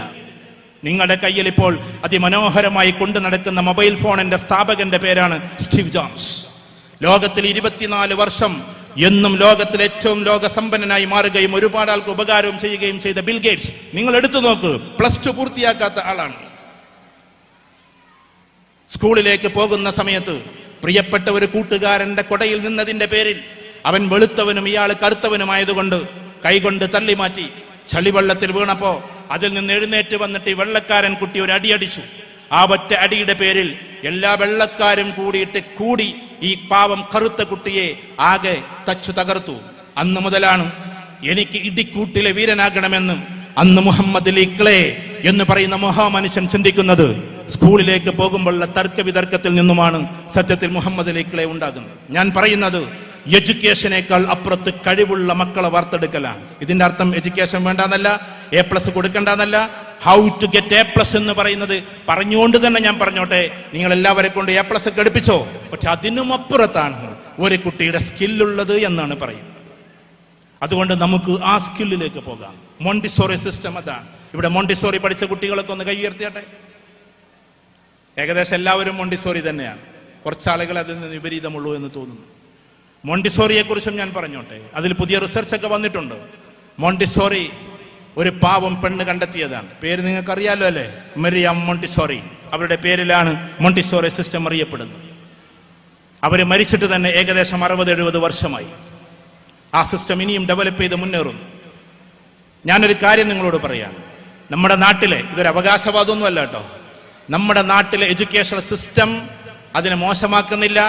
Speaker 1: നിങ്ങളുടെ കയ്യിൽ ഇപ്പോൾ അതിമനോഹരമായി കൊണ്ടു നടക്കുന്ന മൊബൈൽ ഫോണിന്റെ സ്ഥാപകന്റെ പേരാണ് സ്റ്റീവ് ജോബ്സ്. ലോകത്തിൽ 24 വർഷം എന്നും ലോകത്തിലെ ഏറ്റവും ലോകസമ്പന്നനായി മാറുകയും ഒരുപാട് ആൾക്ക് ഉപകാരവും ചെയ്യുകയും ചെയ്ത ബിൽ ഗേറ്റ്സ്, നിങ്ങൾ എടുത്തു നോക്ക്, +2 പൂർത്തിയാക്കാത്ത ആളാണ്. സ്കൂളിലേക്ക് പോകുന്ന സമയത്ത് പ്രിയപ്പെട്ട ഒരു കൂട്ടുകാരന്റെ കൊടയിൽ നിന്നതിന്റെ പേരിൽ അവൻ വെളുത്തവനും ഇയാൾ കറുത്തവനുമായതുകൊണ്ട് കൈകൊണ്ട് തള്ളി മാറ്റി. ചളിവെള്ളത്തിൽ വീണപ്പോ അതിൽ നിന്ന് എഴുന്നേറ്റ് വന്നിട്ട് ഈ വെള്ളക്കാരൻ കുട്ടി ഒരു അടിയടിച്ചു. ആ ഒറ്റ അടിയുടെ പേരിൽ എല്ലാ വെള്ളക്കാരും കൂടി ഈ പാവം കറുത്ത കുട്ടിയെ ആകെ തച്ചു തകർത്തു. അന്ന് മുതലാണ് എനിക്ക് ഇടിക്കൂട്ടിലെ വീരനാകണമെന്ന് അന്ന് മുഹമ്മദ് അലി ക്ലേ എന്ന് പറയുന്ന മഹാമനുഷ്യൻ ചിന്തിക്കുന്നത്. സ്കൂളിലേക്ക് പോകുമ്പോഴുള്ള തർക്ക വിതർക്കത്തിൽ നിന്നുമാണ് സത്യത്തിൽ മുഹമ്മദ് അലി ക്ലേ ഉണ്ടാകുന്നത്. ഞാൻ പറയുന്നത് എഡ്യൂക്കേഷനേക്കാൾ അപ്പുറത്ത് കഴിവുള്ള മക്കളെ വാർത്തെടുക്കലാണ്. ഇതിന്റെ അർത്ഥം എഡ്യൂക്കേഷൻ വേണ്ടെന്നല്ല, A+ കൊടുക്കണ്ടെന്നല്ല. ഹൗ ടു ഗെറ്റ് A+ എന്ന് പറയുന്നത് പറഞ്ഞുകൊണ്ട് തന്നെ ഞാൻ പറഞ്ഞോട്ടെ, നിങ്ങൾ എല്ലാവരെ കൊണ്ട് A+ ഒക്കെ എടുപ്പിച്ചോ, പക്ഷെ അതിനും അപ്പുറത്താണ് ഒരു കുട്ടിയുടെ സ്കില്ലുള്ളത് എന്നാണ് പറയുന്നത്. അതുകൊണ്ട് നമുക്ക് ആ സ്കില്ലിലേക്ക് പോകാം. മോണ്ടിസോറി സിസ്റ്റം അതാണ്. ഇവിടെ മോണ്ടിസോറി പഠിച്ച കുട്ടികളൊക്കെ ഒന്ന് കൈ ഉയർത്തിയാട്ടെ. ഏകദേശം എല്ലാവരും മോണ്ടിസോറി തന്നെയാണ്. കുറച്ചാളുകൾ അതിൽ നിന്ന് വിപരീതമുള്ളൂ എന്ന് തോന്നുന്നു. മോണ്ടിസോറിയെ കുറിച്ചും ഞാൻ പറഞ്ഞോട്ടെ. അതിൽ പുതിയ റിസർച്ച് ഒക്കെ വന്നിട്ടുണ്ട്. മോണ്ടിസോറി ഒരു പാവം പെണ്ണ് കണ്ടെത്തിയതാണ്. പേര് നിങ്ങൾക്ക് അറിയാലോ അല്ലേ, മരിയാം മോണ്ടിസോറി. അവരുടെ പേരിലാണ് മോണ്ടിസോറി സിസ്റ്റം അറിയപ്പെടുന്നത്. അവര് മരിച്ചിട്ട് തന്നെ ഏകദേശം 60-70 വർഷമായി. ആ സിസ്റ്റം ഇനിയും ഡെവലപ്പ് ചെയ്ത് മുന്നേറുന്നു. ഞാനൊരു കാര്യം നിങ്ങളോട് പറയാം. നമ്മുടെ നാട്ടിലെ, ഇതൊരു അവകാശവാദമൊന്നും അല്ല കേട്ടോ, നമ്മുടെ നാട്ടിലെ എഡ്യൂക്കേഷൻ സിസ്റ്റം അതിനെ മോശമാക്കുന്നില്ല,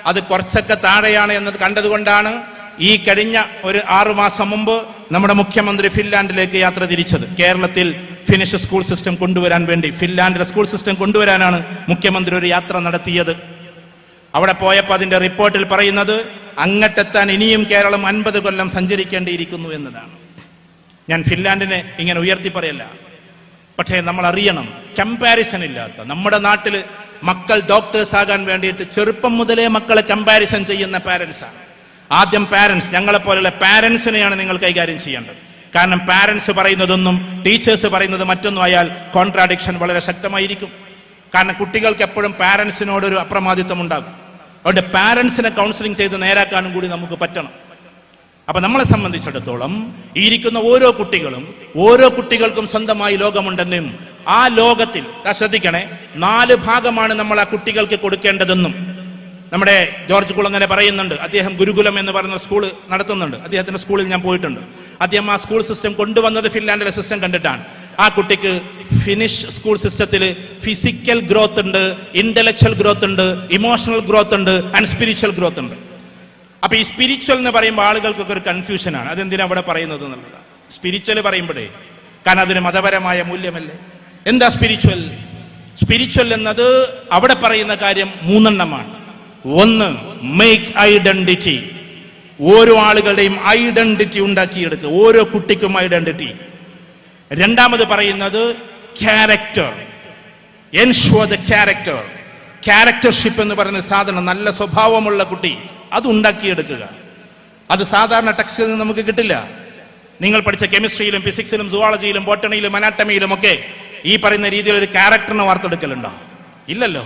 Speaker 1: അത് കുറച്ചൊക്കെ താഴെയാണ് എന്നത് കണ്ടതുകൊണ്ടാണ് ഈ കഴിഞ്ഞ ഒരു 6 മാസം മുമ്പ് നമ്മുടെ മുഖ്യമന്ത്രി ഫിൻലാൻഡിലേക്ക് യാത്ര തിരിച്ചത്. കേരളത്തിൽ ഫിനിഷ് സ്കൂൾ സിസ്റ്റം കൊണ്ടുവരാൻ വേണ്ടി, ഫിൻലാൻഡിലെ സ്കൂൾ സിസ്റ്റം കൊണ്ടുവരാനാണ് മുഖ്യമന്ത്രി ഒരു യാത്ര നടത്തിയത്. അവിടെ പോയപ്പോൾ അതിന്റെ റിപ്പോർട്ടിൽ പറയുന്നത് അങ്ങട്ടെത്താൻ ഇനിയും കേരളം 50 കൊല്ലം സഞ്ചരിക്കേണ്ടിയിരിക്കുന്നു എന്നതാണ്. ഞാൻ ഫിൻലാൻഡിനെ ഇങ്ങനെ ഉയർത്തി പറയല്ല, പക്ഷേ നമ്മൾ അറിയണം, കമ്പാരിസൺ ഇല്ലാത്ത നമ്മുടെ നാട്ടിൽ മക്കൾ ഡോക്ടേഴ്സ് ആകാൻ വേണ്ടിയിട്ട് ചെറുപ്പം മുതലേ മക്കളെ കമ്പാരിസൺ ചെയ്യുന്ന പാരന്റ്സാണ്. ആദ്യം പാരന്റ്സ്, ഞങ്ങളെപ്പോലുള്ള പാരന്റ്സിനെയാണ് നിങ്ങൾ കൈകാര്യം ചെയ്യേണ്ടത്. കാരണം പാരന്റ്സ് പറയുന്നതൊന്നും ടീച്ചേഴ്സ് പറയുന്നത് മറ്റൊന്നും ആയാൽ കോൺട്രാഡിക്ഷൻ വളരെ ശക്തമായിരിക്കും. കാരണം കുട്ടികൾക്ക് എപ്പോഴും പാരന്റ്സിനോടൊരു അപ്രമാദിത്വം ഉണ്ടാകും. അതുകൊണ്ട് പാരന്റ്സിനെ കൗൺസിലിംഗ് ചെയ്ത് നേരാക്കാനും കൂടി നമുക്ക് പറ്റണം. അപ്പൊ നമ്മളെ സംബന്ധിച്ചിടത്തോളം ഈ ഇരിക്കുന്ന ഓരോ കുട്ടികൾക്കും സ്വന്തമായി ലോകമുണ്ടെന്നും ആ ലോകത്തിൽ ശ്രദ്ധിക്കണേ 4 ഭാഗമാണ് നമ്മൾ ആ കുട്ടികൾക്ക് കൊടുക്കേണ്ടതെന്നും നമ്മുടെ ജോർജ് കുളങ്ങര പറയുന്നുണ്ട്. അദ്ദേഹം ഗുരുകുലം എന്ന് പറയുന്ന സ്കൂൾ നടത്തുന്നുണ്ട്. അദ്ദേഹത്തിന്റെ സ്കൂളിൽ ഞാൻ പോയിട്ടുണ്ട്. അദ്ദേഹം ആ സ്കൂൾ സിസ്റ്റം കൊണ്ടുവന്നത് ഫിൻലാൻഡിലെ സിസ്റ്റം കണ്ടിട്ടാണ്. ആ കുട്ടിക്ക് ഫിനിഷ് സ്കൂൾ സിസ്റ്റത്തിൽ ഫിസിക്കൽ ഗ്രോത്ത് ഉണ്ട്, ഇന്റലക്ച്വൽ ഗ്രോത്ത് ഉണ്ട്, ഇമോഷണൽ ഗ്രോത്ത് ഉണ്ട് ആൻഡ് സ്പിരിച്വൽ ഗ്രോത്ത് ഉണ്ട്. അപ്പൊ ഈ സ്പിരിച്വൽ എന്ന് പറയുമ്പോൾ ആളുകൾക്കൊക്കെ ഒരു കൺഫ്യൂഷനാണ്. അതെന്തിനാ അവിടെ പറയുന്നത് എന്നുള്ളതാണ്. സ്പിരിച്വൽ പറയുമ്പോഴേ കാരണം അതിന് മതപരമായ മൂല്യമല്ലേ. എന്താ സ്പിരിച്വൽ? സ്പിരിച്വൽ എന്നത് അവിടെ പറയുന്ന കാര്യം 3 എണ്ണമാണ്. 1, മേക്ക് ഐഡന്റിറ്റി. ഓരോ ആളുകളുടെയും ഐഡന്റിറ്റി ഉണ്ടാക്കിയെടുക്കുക, ഓരോ കുട്ടിക്കും ഐഡന്റിറ്റി. 2ാമത് പറയുന്നത് ക്യാരക്ടർ, എൻഷുവർ ദ ക്യാരക്ടർ. ക്യാരക്ടർഷിപ്പ് എന്ന് പറയുന്ന സാധനം, നല്ല സ്വഭാവമുള്ള കുട്ടി, അത് ഉണ്ടാക്കിയെടുക്കുക. അത് സാധാരണ ടെക്സ്റ്റിൽ നിന്ന് നമുക്ക് കിട്ടില്ല. നിങ്ങൾ പഠിച്ച കെമിസ്ട്രിയിലും ഫിസിക്സിലും സുവോളജിയിലും ബോട്ടണിയിലും അനാട്ടമിയിലും ഒക്കെ ഈ പറയുന്ന രീതിയിൽ ഒരു ക്യാരക്ടറിനെ വാർത്തെടുക്കലുണ്ടോ? ഇല്ലല്ലോ.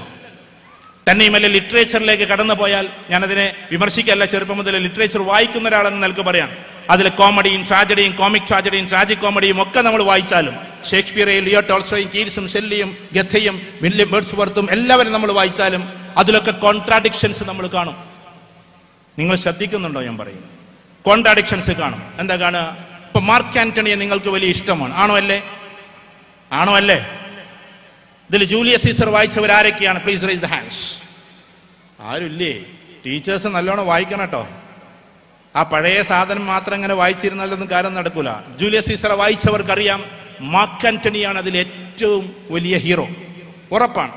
Speaker 1: തന്നെയുമല്ല ലിറ്ററേച്ചറിലേക്ക് കടന്നു പോയാൽ, ഞാനതിനെ വിമർശിക്കല്ല, ചെറുപ്പം മുതൽ ലിറ്ററേച്ചർ വായിക്കുന്ന ഒരാളെന്ന് നിലക്ക് പറയാം. അതിൽ കോമഡിയും ട്രാജഡിയും കോമിക് ട്രാജഡിയും ട്രാജിക് കോമഡിയും ഒക്കെ നമ്മൾ വായിച്ചാലും, ഷേക്സ്പിയറെയും ലിയോ ടോൾസ്റ്റോയും കീറ്റ്സും ഷെല്ലിയും ഗഥയും വില്യം വേർഡ്സ്വർത്തും എല്ലാവരും നമ്മൾ വായിച്ചാലും അതിലൊക്കെ കോൺട്രാഡിക്ഷൻസ് നമ്മൾ കാണും. നിങ്ങൾ ശ്രദ്ധിക്കുന്നുണ്ടോ? ഞാൻ പറയും കോൺട്രാഡിക്ഷൻസ് കാണും. എന്താ കാണുക? ഇപ്പൊ മാർക്ക് ആന്റണിയെ നിങ്ങൾക്ക് വലിയ ഇഷ്ടമാണ്, ആണോ അല്ലേ? ഇതിൽ ജൂലിയസ് സീസർ വായിച്ചവർ ആരൊക്കെയാണ്? Please raise the hands. ആരുമില്ലേ? ടീച്ചേഴ്സ് നല്ലോണം വായിക്കണം കേട്ടോ. ആ പഴയ സാധനം മാത്രം ഇങ്ങനെ വായിച്ചിരുന്നാലൊന്നും കാര്യം നടക്കൂല. ജൂലിയസ് സീസറെ വായിച്ചവർക്കറിയാം മാർക്ക് ആന്റണിയാണ് അതിൽ ഏറ്റവും വലിയ ഹീറോ, ഉറപ്പാണ്.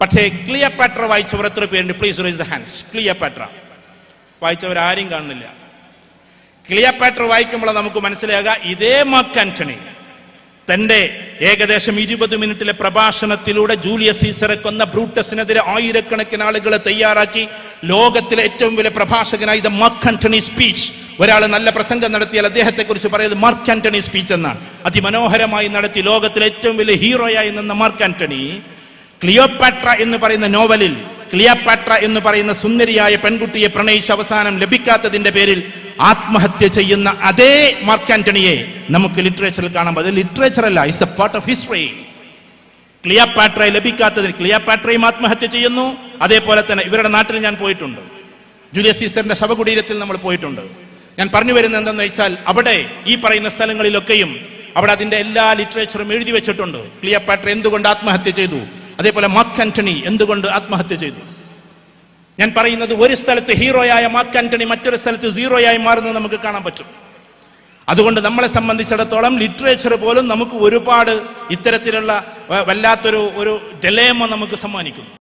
Speaker 1: പക്ഷേ ക്ലിയോപാട്ര വായിച്ചവർ എത്ര പേരുണ്ട്? Please raise the hands. Cleopatra വായിച്ചവരാരും കാണുന്നില്ല. ക്ലിയോപാട്ര വായിക്കുമ്പോൾ നമുക്ക് മനസ്സിലാകുക, ഇതേ മാർക്ക് ആന്റണി തന്റെ ഏകദേശം 20 മിനിറ്റിലെ പ്രഭാഷണത്തിലൂടെ ജൂലിയസ് സീസറെ കൊന്ന ബ്രൂട്ടസിനെതിരെ ആയിരക്കണക്കിന് ആളുകളെ തയ്യാറാക്കി ലോകത്തിലെ ഏറ്റവും വലിയ പ്രഭാഷകനായി ദ മാർക്ക് ആന്റണി സ്പീച്ച്. ഒരാൾ നല്ല പ്രസംഗം നടത്തിയാൽ അദ്ദേഹത്തെ കുറിച്ച് പറയുന്നത് മാർക്ക് ആന്റണി സ്പീച്ച് എന്നാണ്. അതിമനോഹരമായി നടത്തി ലോകത്തിലെ ഏറ്റവും വലിയ ഹീറോയായി നിന്ന മാർക്ക് ആന്റണി ക്ലിയോപാട്ര എന്ന് പറയുന്ന നോവലിൽ ക്ലിയോപാട്ര എന്ന് പറയുന്ന സുന്ദരിയായ പെൺകുട്ടിയെ പ്രണയിച്ച് അവസാനം ലഭിക്കാത്തതിന്റെ പേരിൽ ആത്മഹത്യ ചെയ്യുന്ന അതേ മാർക്ക് ആന്റണിയെ നമുക്ക് ലിറ്ററേച്ചറിൽ കാണാം. അത് ലിറ്ററേച്ചർ അല്ല, it's a part of history. ക്ലിയോപാട്രയെ ലഭിക്കാത്തതിന് ക്ലിയോപാട്രയും ആത്മഹത്യ ചെയ്യുന്നു. അതേപോലെ തന്നെ ഇവരുടെ നാട്ടിൽ ഞാൻ പോയിട്ടുണ്ട്, ജൂലിയസ് സീസറിന്റെ ശവകുടീരത്തിൽ നമ്മൾ പോയിട്ടുണ്ട്. ഞാൻ പറഞ്ഞു വരുന്നത് എന്തെന്ന് വെച്ചാൽ, അവിടെ ഈ പറയുന്ന സ്ഥലങ്ങളിലൊക്കെയും അവിടെ അതിന്റെ എല്ലാ ലിറ്ററേച്ചറും എഴുതി വെച്ചിട്ടുണ്ട്. ക്ലിയോപാട്ര എന്തുകൊണ്ട് ആത്മഹത്യ ചെയ്തു, അതേപോലെ മാർക്ക് ആന്റണി എന്തുകൊണ്ട് ആത്മഹത്യ ചെയ്തു. ഞാൻ പറയുന്നത്, ഒരു സ്ഥലത്ത് ഹീറോയായ മാർക്ക് ആന്റണി മറ്റൊരു സ്ഥലത്ത് സീറോയായി മാറുന്നത് നമുക്ക് കാണാൻ പറ്റും. അതുകൊണ്ട് നമ്മളെ സംബന്ധിച്ചിടത്തോളം ലിറ്ററേച്ചർ പോലും നമുക്ക് ഒരുപാട് ഇത്തരത്തിലുള്ള വല്ലാത്തൊരു ഡിലേമ നമുക്ക് സമ്മാനിക്കുന്നു.